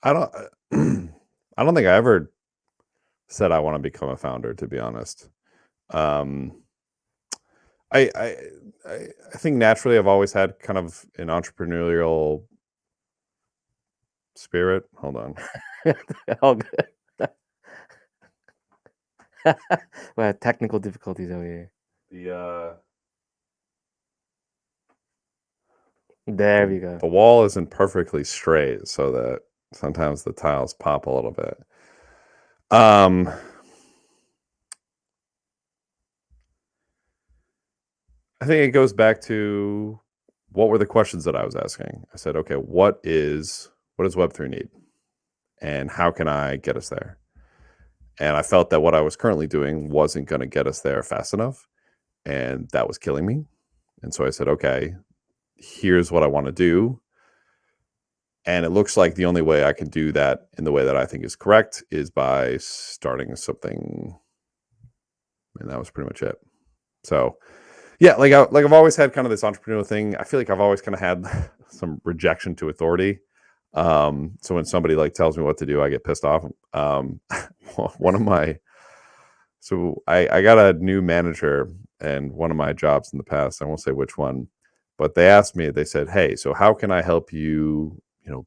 I don't I don't think I ever said I want to become a founder, to be honest. I think naturally I've always had kind of an entrepreneurial spirit. Hold on. All good. Well, technical difficulties over here. There we go. The wall isn't perfectly straight, so that sometimes the tiles pop a little bit. I think it goes back to, what were the questions that I was asking? I said, okay, what does Web3 need? And how can I get us there? And I felt that what I was currently doing wasn't going to get us there fast enough. And that was killing me. And so I said, okay, here's what I want to do. And it looks like the only way I can do that in the way that I think is correct is by starting something. And that was pretty much it. So yeah, I've always had kind of this entrepreneurial thing. I feel like I've always kind of had some rejection to authority. So when somebody like tells me what to do, I get pissed off. So I got a new manager, and one of my jobs in the past, I won't say which one, but they asked me, they said, hey, so how can I help you,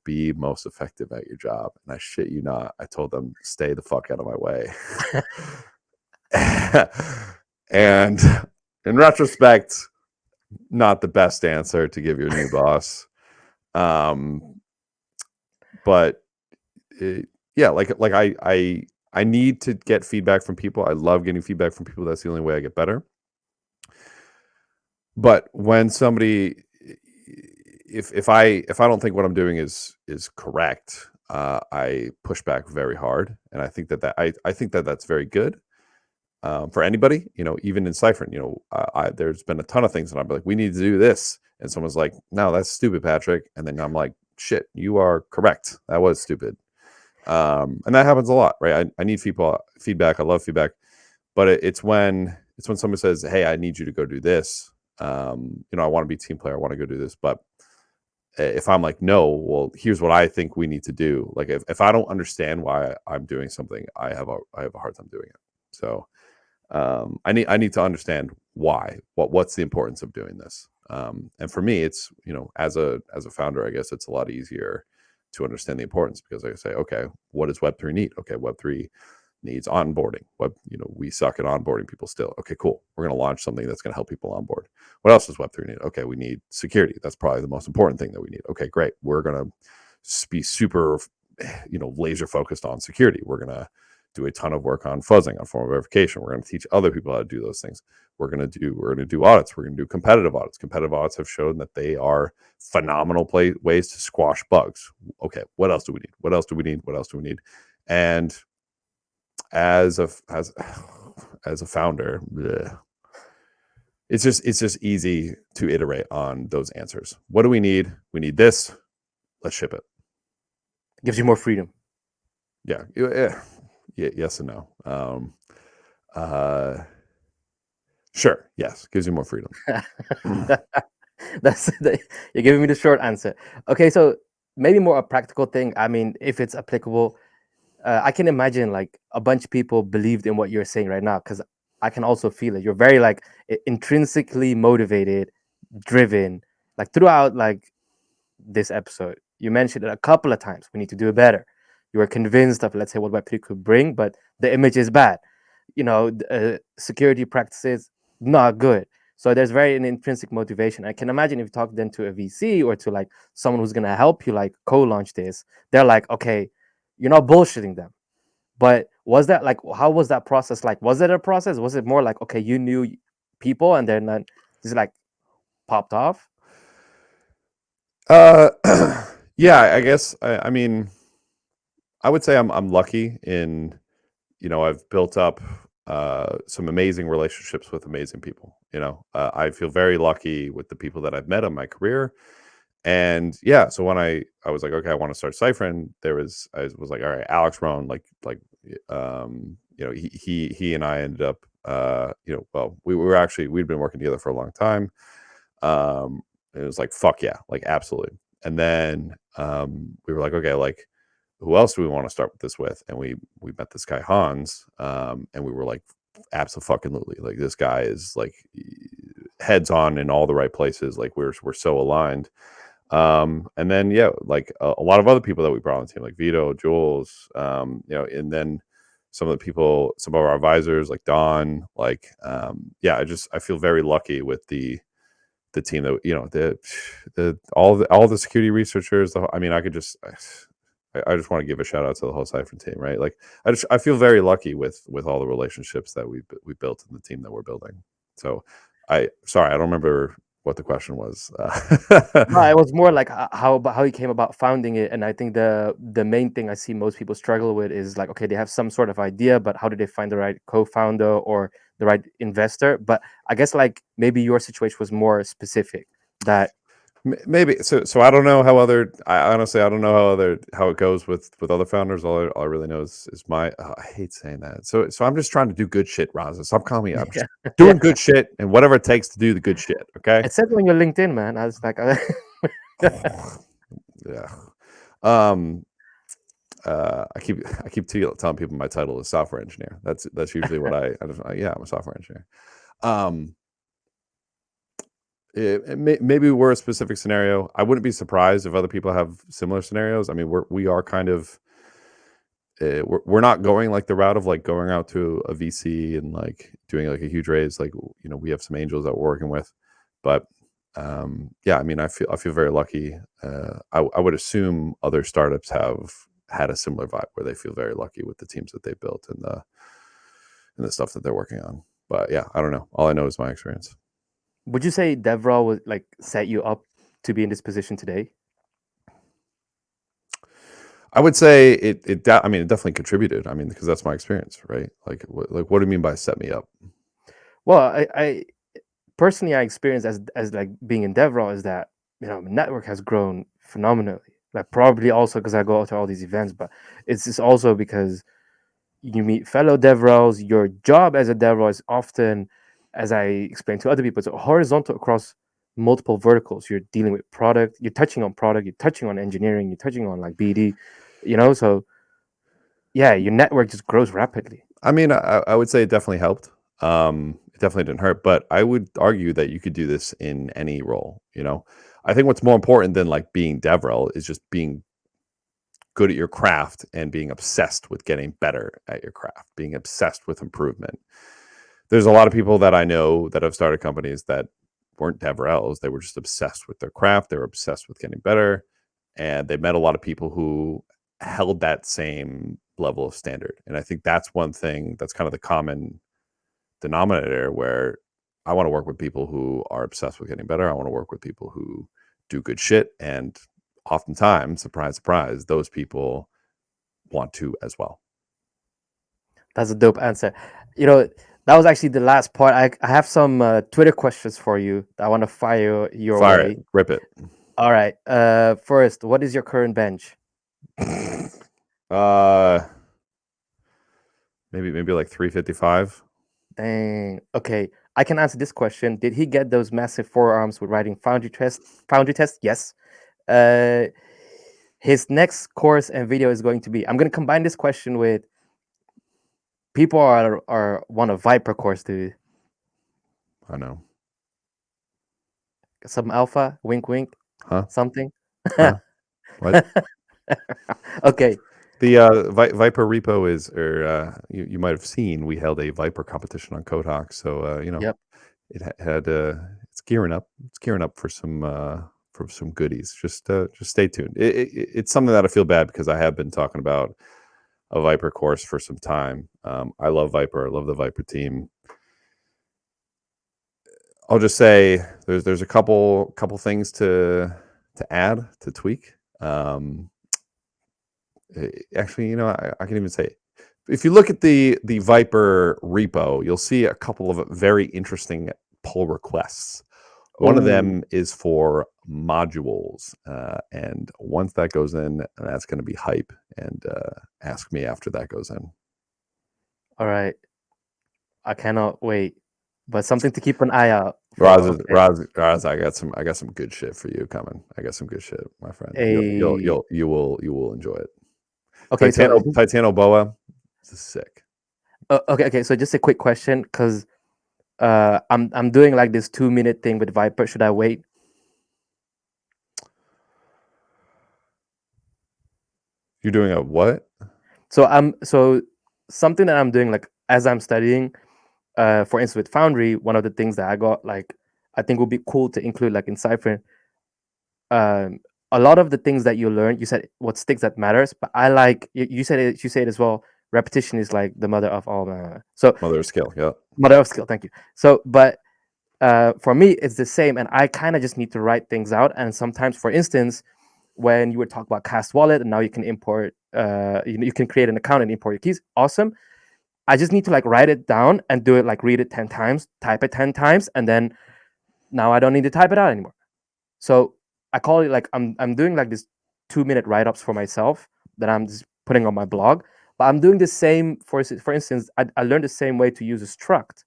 be most effective at your job? And I shit you not, I told them, stay the fuck out of my way. And in retrospect, not the best answer to give your new boss. But I need to get feedback from people. I love getting feedback from people. That's the only way I get better. But when somebody, if I don't think what I'm doing is correct, I push back very hard, and I think that that's very good. For anybody, even in Cyfrin, there's been a ton of things that I'm like, we need to do this. And someone's like, no, that's stupid, Patrick. And then I'm like, shit, you are correct. That was stupid. And that happens a lot, right? I need feedback. I love feedback, but it's when someone says, hey, I need you to go do this. I want to be a team player. I want to go do this, but if I'm like, no, well, here's what I think we need to do. Like if I don't understand why I'm doing something, I have a hard time doing it. So I need to understand why. What's the importance of doing this? And for me, it's, as a founder, I guess it's a lot easier to understand the importance, because I say, okay, what does Web3 need? Okay, Web3 needs onboarding. We suck at onboarding people still. Okay, cool. We're going to launch something that's going to help people onboard. What else does Web3 need? Okay, we need security. That's probably the most important thing that we need. Okay, great. We're going to be super, laser focused on security. We're going to do a ton of work on fuzzing, on form verification. We're going to teach other people how to do those things. We're going to do audits. We're going to do competitive audits. Competitive audits have shown that they are phenomenal ways to squash bugs. Okay, what else do we need? What else do we need? What else do we need? And as a founder, bleh, it's just easy to iterate on those answers. What do we need? We need this. Let's ship it. Gives you more freedom. Yeah. Yes and no. Sure. Yes. Gives you more freedom. You're giving me the short answer. Okay, so maybe more a practical thing. I mean, if it's applicable, I can imagine like a bunch of people believed in what you're saying right now, because I can also feel it. You're very like intrinsically motivated, driven, like throughout like this episode. You mentioned it a couple of times. We need to do it better. You were convinced of, let's say, what Web3 could bring, but the image is bad. Security practices not good. So there's very an intrinsic motivation. I can imagine if you talk then to a VC or to like someone who's gonna help you like co-launch this, they're like, okay, you're not bullshitting them. But was that like, how was that process like? Was it a process? Was it more like, okay, you knew people and then just like popped off? Yeah, I guess. I mean, I would say I'm lucky in, I've built up some amazing relationships with amazing people. I feel very lucky with the people that I've met in my career. And yeah, so when I was like, okay, I want to start Cyfrin, I was like, all right, Alex Rohn, he and I ended up, well, we'd been working together for a long time. It was like, fuck yeah, like absolutely. And then we were like, okay, like who else do we want to start this with? And we met this guy Hans, and we were like, absolutely, like this guy is like heads on in all the right places. Like we're so aligned. And then yeah, like a lot of other people that we brought on the team, like Vito, Jules, and then some of our advisors like Don, like yeah, I feel very lucky with the team that all the security researchers. I mean, I just want to give a shout out to the whole Cyfrin team, right? Like I feel very lucky with all the relationships that we built in the team that we're building. So I don't remember what the question was. No, it was more like how you came about founding it. And I think the main thing I see most people struggle with is like, okay, they have some sort of idea, but how do they find the right co-founder or the right investor? But I guess like maybe your situation was more specific that Maybe so. I don't know how I honestly I don't know how it goes with other founders. All I really know is my. I hate saying that. So I'm just trying to do good shit, Raza. Stop calling me. I'm just doing yeah, good shit and whatever it takes to do the good shit. Okay. it said on your LinkedIn, man. I was like, Yeah. Um. I keep telling people my title is software engineer. That's usually what yeah, I'm a software engineer. Maybe we're a specific scenario. I wouldn't be surprised if other people have similar scenarios. I mean, we are kind of we're not going like the route of like going out to a VC and like doing like a huge raise. Like we have some angels that we're working with, but yeah, I mean, I feel very lucky. I would assume other startups have had a similar vibe where they feel very lucky with the teams that they built and the stuff that they're working on. But yeah, I don't know. All I know is my experience. would you say DevRel would like set you up to be in this position today? I would say it definitely contributed. I mean, because that's my experience, right? Like what do you mean by set me up? Well, I personally, I experienced as like being in DevRel is that network has grown phenomenally. Like probably also because I go to all these events, but it's just also because you meet fellow DevRels. Your job as a DevRel is often, as I explained to other people, it's horizontal across multiple verticals. You're dealing with product, you're touching on engineering, you're touching on like BD, so yeah, your network just grows rapidly. I mean, I would say it definitely helped. It definitely didn't hurt, but I would argue that you could do this in any role. I think what's more important than like being DevRel is just being good at your craft and being obsessed with getting better at your craft, being obsessed with improvement. There's a lot of people that I know that have started companies that weren't DevRels. They were just obsessed with their craft. They were obsessed with getting better. And they met a lot of people who held that same level of standard. And I think that's one thing that's kind of the common denominator, where I want to work with people who are obsessed with getting better. I want to work with people who do good shit. And oftentimes, surprise, surprise, those people want to as well. That's a dope answer. That was actually the last part. I have some Twitter questions for you that I want to fire your Fire way. it, rip it. All right. First, what is your current bench? Maybe like 355. Dang. Okay. I can answer this question. Did he get those massive forearms with writing Foundry test? Yes. His next course and video is going to be. I'm going to combine this question with. People are want a Viper course, dude. I know. Some alpha, wink, wink, Huh? something. Huh? What? Okay. The Viper repo is, or you might have seen, we held a Viper competition on Kodak. So Yep. it had it's gearing up. It's gearing up for some goodies. Just stay tuned. It's something that I feel bad because I have been talking about a Viper course for some time. I love Viper. I love the Viper team. I'll just say there's a couple things to add, to tweak. Actually, I can even say it. If you look at the Viper repo, you'll see a couple of very interesting pull requests. One of them is for modules, and once that goes in, that's going to be hype. And ask me after that goes in. All right. I cannot wait, but something to keep an eye out for. Raz, I got some good shit for you coming. I got some good shit, my friend. You will enjoy it. Okay, Titano Boa, this is sick. Okay. So just a quick question, because I'm doing like this 2-minute thing with Viper. Should I wait? You're doing a what? So something that I'm doing, like as I'm studying, for instance with Foundry, one of the things that I got, like I think would be cool to include, like in Cyfrin, a lot of the things that you learn, you said what sticks that matters, but I like you said it as well. Repetition is like the mother of all. Mother of skill, yeah. Mother of skill. Thank you. So, but for me, it's the same, and I kind of just need to write things out. And sometimes, for instance, when you were talking about Cast Wallet, and now you can import, you can create an account and import your keys. Awesome. I just need to like write it down and do it, like read it 10 times, type it 10 times, and then now I don't need to type it out anymore. So I call it like I'm doing like this 2-minute write-ups for myself that I'm just putting on my blog. But I'm doing the same for instance, I learned the same way to use a struct.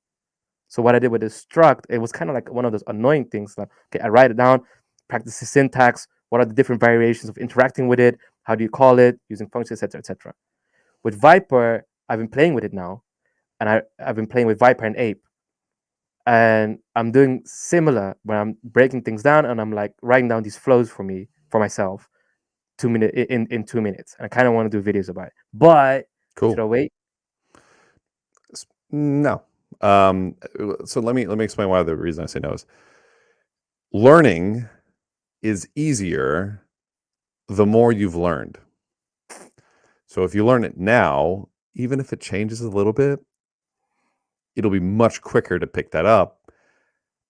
So what I did with the struct, it was kind of like one of those annoying things. Like, okay, I write it down, practice the syntax. What are the different variations of interacting with it? How do you call it? Using functions, etc., etc. With Viper, I've been playing with it now, and I've been playing with Viper and Ape, and I'm doing similar where I'm breaking things down and I'm like writing down these flows for myself, 2 minute in 2 minutes. And I kind of want to do videos about it, but Cool. should I wait? No. So let me explain why the reason I say no is learning is easier the more you've learned. So if you learn it now, even if it changes a little bit, it'll be much quicker to pick that up.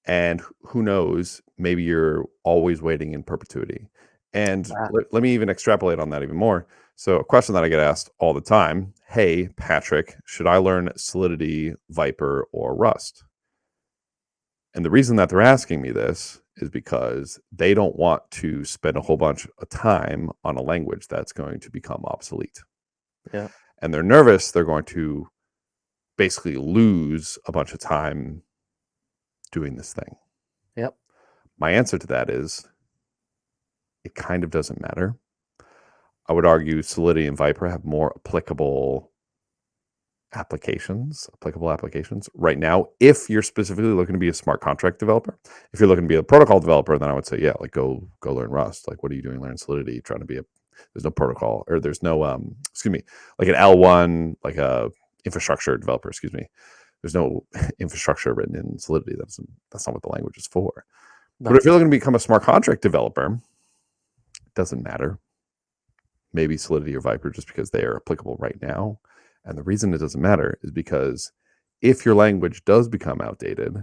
And who knows, maybe you're always waiting in perpetuity. And let me even extrapolate on that even more. So a question that I get asked all the time: hey, Patrick, should I learn Solidity, Viper, or Rust? And the reason that they're asking me this is because they don't want to spend a whole bunch of time on a language that's going to become obsolete. Yeah. And they're nervous they're going to basically lose a bunch of time doing this thing. Yep. My answer to that is it kind of doesn't matter. I would argue Solidity and Viper have more applicable applications right now. If you're specifically looking to be a smart contract developer, if you're looking to be a protocol developer, then I would say, yeah, like go learn Rust. Like, what are you doing learning Solidity? Trying to be there's no protocol, or there's no like an L1, like a infrastructure developer, there's no infrastructure written in Solidity. That's not what the language is for. No. But if you're looking to become a smart contract developer, it doesn't matter. Maybe Solidity or Viper, just because they are applicable right now. And the reason it doesn't matter is because if your language does become outdated,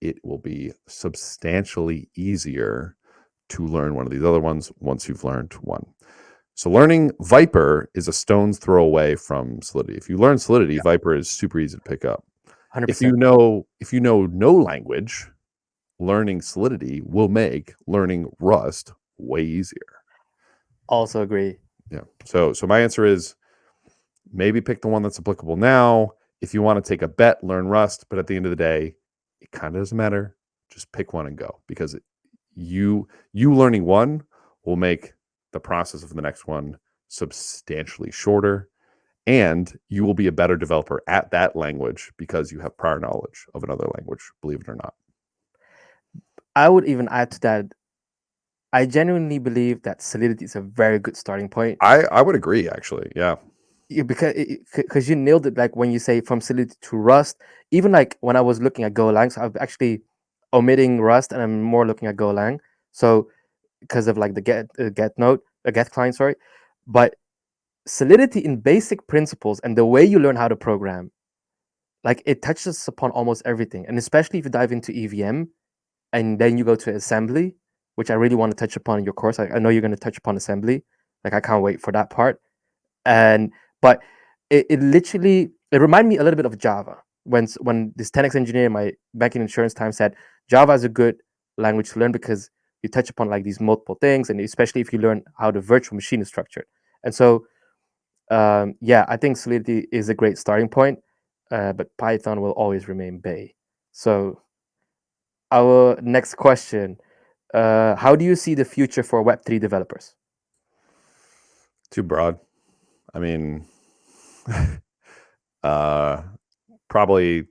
it will be substantially easier to learn one of these other ones once you've learned one. So learning Viper is a stone's throw away from Solidity. If you learn Solidity, Viper is super easy to pick up. 100%. If you know no language, learning Solidity will make learning Rust way easier. Also agree. Yeah. So my answer is maybe pick the one that's applicable now. If you want to take a bet, learn Rust. But at the end of the day, it kind of doesn't matter. Just pick one and go, because you learning one will make the process of the next one substantially shorter, and you will be a better developer at that language because you have prior knowledge of another language, believe it or not. I would even add to that, I genuinely believe that Solidity is a very good starting point. I would agree, actually. Yeah. Because you nailed it, like when you say from Solidity to Rust. Even like when I was looking at Golang, so I'm actually omitting Rust and I'm more looking at Golang. So because of like the get client, sorry. But Solidity in basic principles and the way you learn how to program, like it touches upon almost everything. And especially if you dive into EVM and then you go to assembly, which I really want to touch upon in your course. I know you're going to touch upon assembly. Like I can't wait for that part. But it literally, it reminded me a little bit of Java. When this 10x engineer in my banking insurance time said Java is a good language to learn because you touch upon like these multiple things, and especially if you learn how the virtual machine is structured. And so, I think Solidity is a great starting point, but Python will always remain Bay. So, our next question: how do you see the future for Web3 developers? Too broad. I mean, probably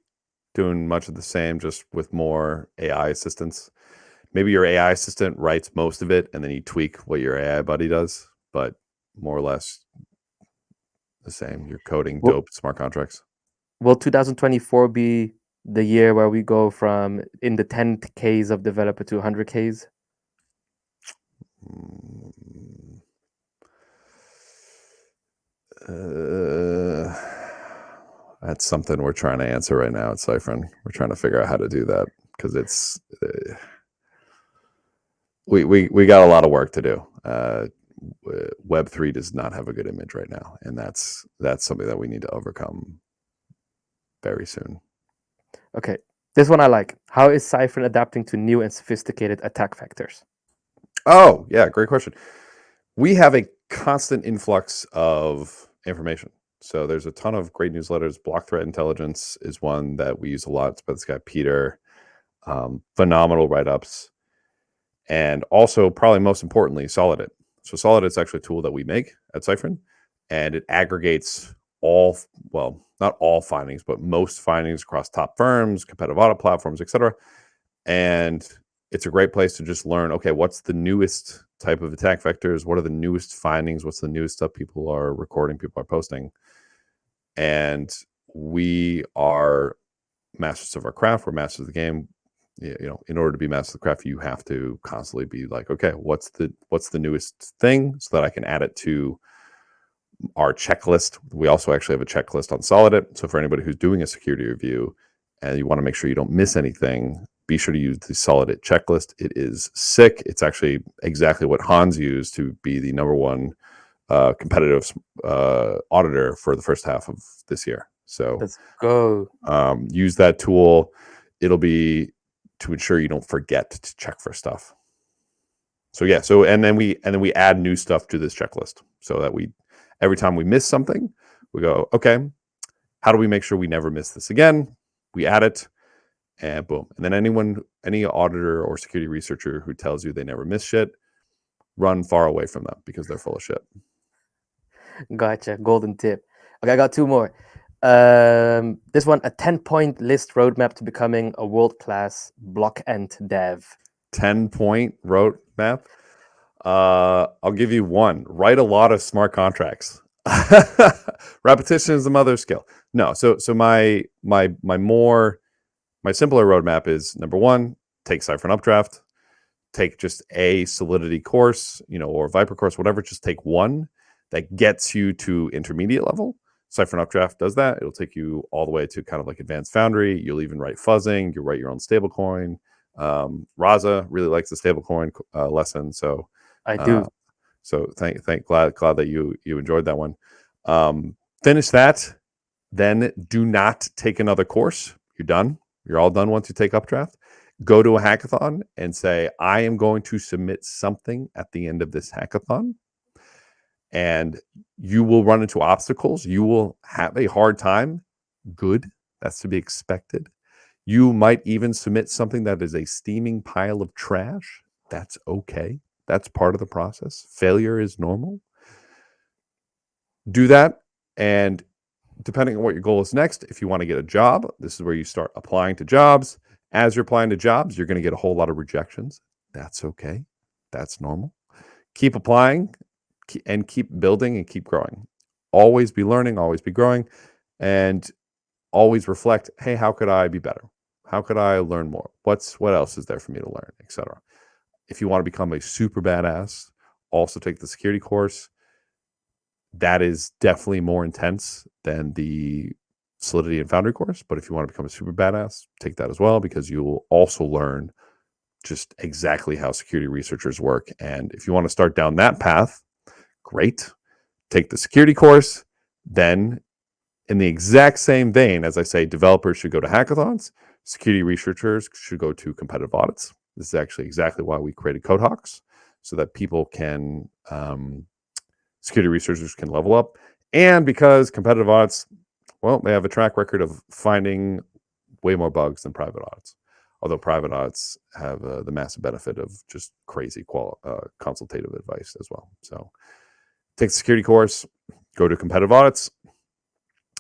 doing much of the same, just with more AI assistance. Maybe your AI assistant writes most of it, and then you tweak what your AI buddy does, but more or less the same. You're coding dope smart contracts. Will 2024 be the year where we go from in the 10Ks of developer to 100Ks? That's something we're trying to answer right now at Cyfrin. We're trying to figure out how to do that, because it's we got a lot of work to do. Web3 does not have a good image right now, and that's something that we need to overcome very soon. Okay, this one I like. How is Cyfrin adapting to new and sophisticated attack vectors? Oh, yeah, great question. We have a constant influx of information. So there's a ton of great newsletters. Block Threat Intelligence is one that we use a lot. It's by this guy, Peter. Phenomenal write-ups. And also, probably most importantly, Solidit. So Solidit is actually a tool that we make at Cyfrin, and it aggregates not all findings, but most findings across top firms, competitive audit platforms, etc. And it's a great place to just learn, okay, what's the newest type of attack vectors? What are the newest findings? What's the newest stuff people are recording, people are posting? And we are masters of our craft. We're masters of the game. In order to be master of the craft, you have to constantly be like, okay, what's the newest thing, so that I can add it to our checklist. We also actually have a checklist on Solidit. So for anybody who's doing a security review and you want to make sure you don't miss anything, be sure to use the Solidit checklist. It is sick. It's actually exactly what Hans used to be the number one competitive auditor for the first half of this year. So let's go. Use that tool. It'll be to ensure you don't forget to check for stuff. So yeah. So and then we add new stuff to this checklist, so that every time we miss something, we go, okay, how do we make sure we never miss this again? We add it, and boom. And then any auditor or security researcher who tells you they never miss shit, run far away from them because they're full of shit. Gotcha. Golden tip. Okay, I got two more. This one, a 10-point list roadmap to becoming a world-class block end dev. 10-point roadmap. I'll give you one. Write a lot of smart contracts. Repetition is the mother of skill. No, so my simpler roadmap is number one, take Cyfrin Updraft, take just a Solidity course, or Viper course, whatever. Just take one that gets you to intermediate level. Cyfrin Updraft does that. It'll take you all the way to kind of like advanced Foundry. You'll even write fuzzing. You'll write your own stablecoin. Raza really likes the stablecoin lesson, so I do. So glad that you enjoyed that one. Finish that, then do not take another course. You're done. You're all done once you take Updraft. Go to a hackathon and say, I am going to submit something at the end of this hackathon. And you will run into obstacles. You will have a hard time. Good. That's to be expected. You might even submit something that is a steaming pile of trash. That's okay. That's part of the process. Failure is normal. Do that. And depending on what your goal is next, if you want to get a job, this is where you start applying to jobs. As you're applying to jobs, you're going to get a whole lot of rejections. That's okay. That's normal. Keep applying and keep building and keep growing. Always be learning, always be growing, and always reflect, hey, how could I be better? How could I learn more? What else is there for me to learn, etc. If you want to become a super badass, also take the security course. That is definitely more intense than the Solidity and Foundry course. But if you want to become a super badass, take that as well, because you will also learn just exactly how security researchers work. And if you want to start down that path, great. Take the security course. Then, in the exact same vein, as I say, developers should go to hackathons. Security researchers should go to competitive audits. This is actually exactly why we created CodeHawks, so that people can, security researchers can level up. And because competitive audits, well, they have a track record of finding way more bugs than private audits. Although private audits have the massive benefit of just crazy consultative advice as well. So take the security course, go to competitive audits,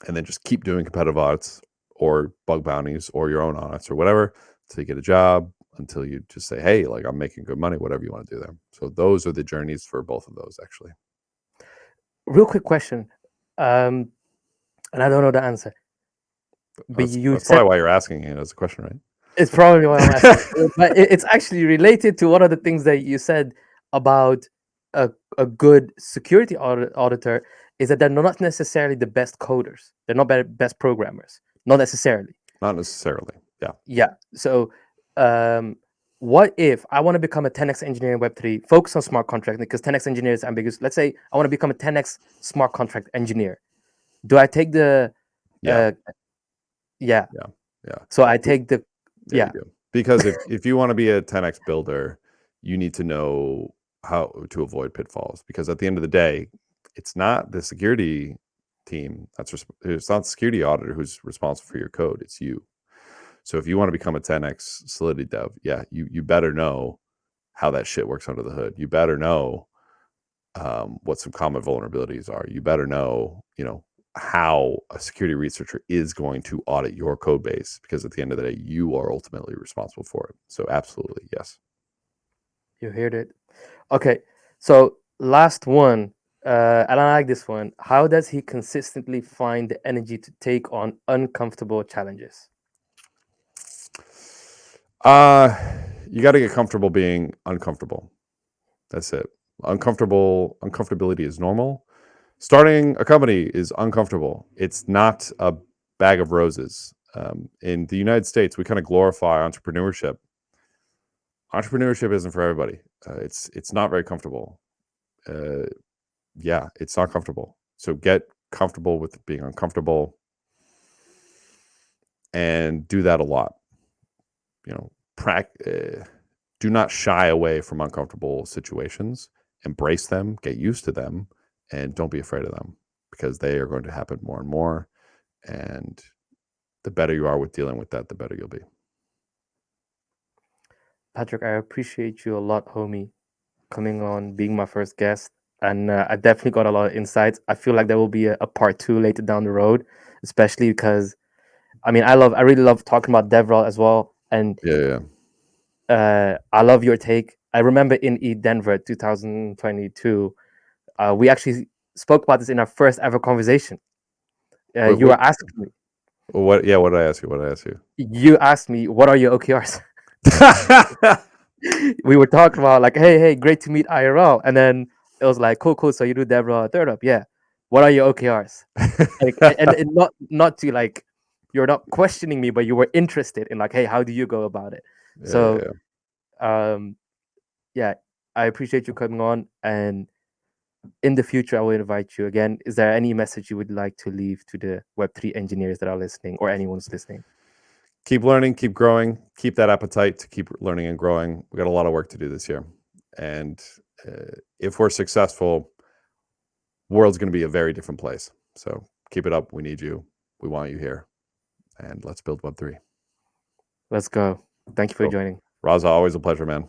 and then just keep doing competitive audits or bug bounties or your own audits or whatever until you get a job, until you just say, hey, like, I'm making good money, whatever you want to do there. So those are the journeys for both of those, actually. Real quick question, and I don't know the answer. But That's probably why you're asking it as a question, right? It's probably why I'm asking. But it's actually related to one of the things that you said about a good security auditor is that they're not necessarily the best coders. They're not best programmers. Not necessarily. Not necessarily. Yeah. Yeah. So, what if I want to become a 10x engineer in Web3, focus on smart contracting, because 10x engineer is ambiguous. Let's say I want to become a 10x smart contract engineer. Do I take the Yeah. Yeah. Yeah. So I take the You do. Because if you want to be a 10x builder, you need to know how to avoid pitfalls. Because at the end of the day, it's not the security team it's not the security auditor who's responsible for your code. It's you. So if you want to become a 10x Solidity dev, yeah, you better know how that shit works under the hood. You better know what some common vulnerabilities are. You better know, how a security researcher is going to audit your code base, because at the end of the day, you are ultimately responsible for it. So absolutely, yes. You heard it. Okay, so last one, and I like this one. How does he consistently find the energy to take on uncomfortable challenges? You got to get comfortable being uncomfortable. That's it. Uncomfortability is normal. Starting a company is uncomfortable. It's not a bag of roses. In the United States, we kind of glorify entrepreneurship. Entrepreneurship isn't for everybody. It's not very comfortable. Yeah, it's not comfortable. So get comfortable with being uncomfortable, and do that a lot. Do not shy away from uncomfortable situations. Embrace them, get used to them, and don't be afraid of them, because they are going to happen more and more. And the better you are with dealing with that, the better you'll be. Patrick, I appreciate you a lot, homie, coming on, being my first guest. And I definitely got a lot of insights. I feel like there will be a part two later down the road, especially because I mean, I really love talking about DevRel as well. And Yeah. I love your take. I remember in Denver 2022, we actually spoke about this in our first ever conversation. You were asking me. What? Yeah. What did I ask you? What did I ask you? You asked me, "What are your OKRs?" We were talking about like, "Hey, great to meet IRL," and then it was like, "Cool. So you do DevRel third up, yeah. What are your OKRs?" Like, and not to like, you're not questioning me, but you were interested in like, "Hey, how do you go about it?" So, um, yeah, I appreciate you coming on, and in the future, I will invite you again. Is there any message you would like to leave to the Web3 engineers that are listening or anyone who's listening? Keep learning, keep growing, keep that appetite to keep learning and growing. We got a lot of work to do this year. And if we're successful, world's going to be a very different place. So keep it up. We need you. We want you here. And let's build Web3. Let's go. Thank you for joining. Raza, always a pleasure, man.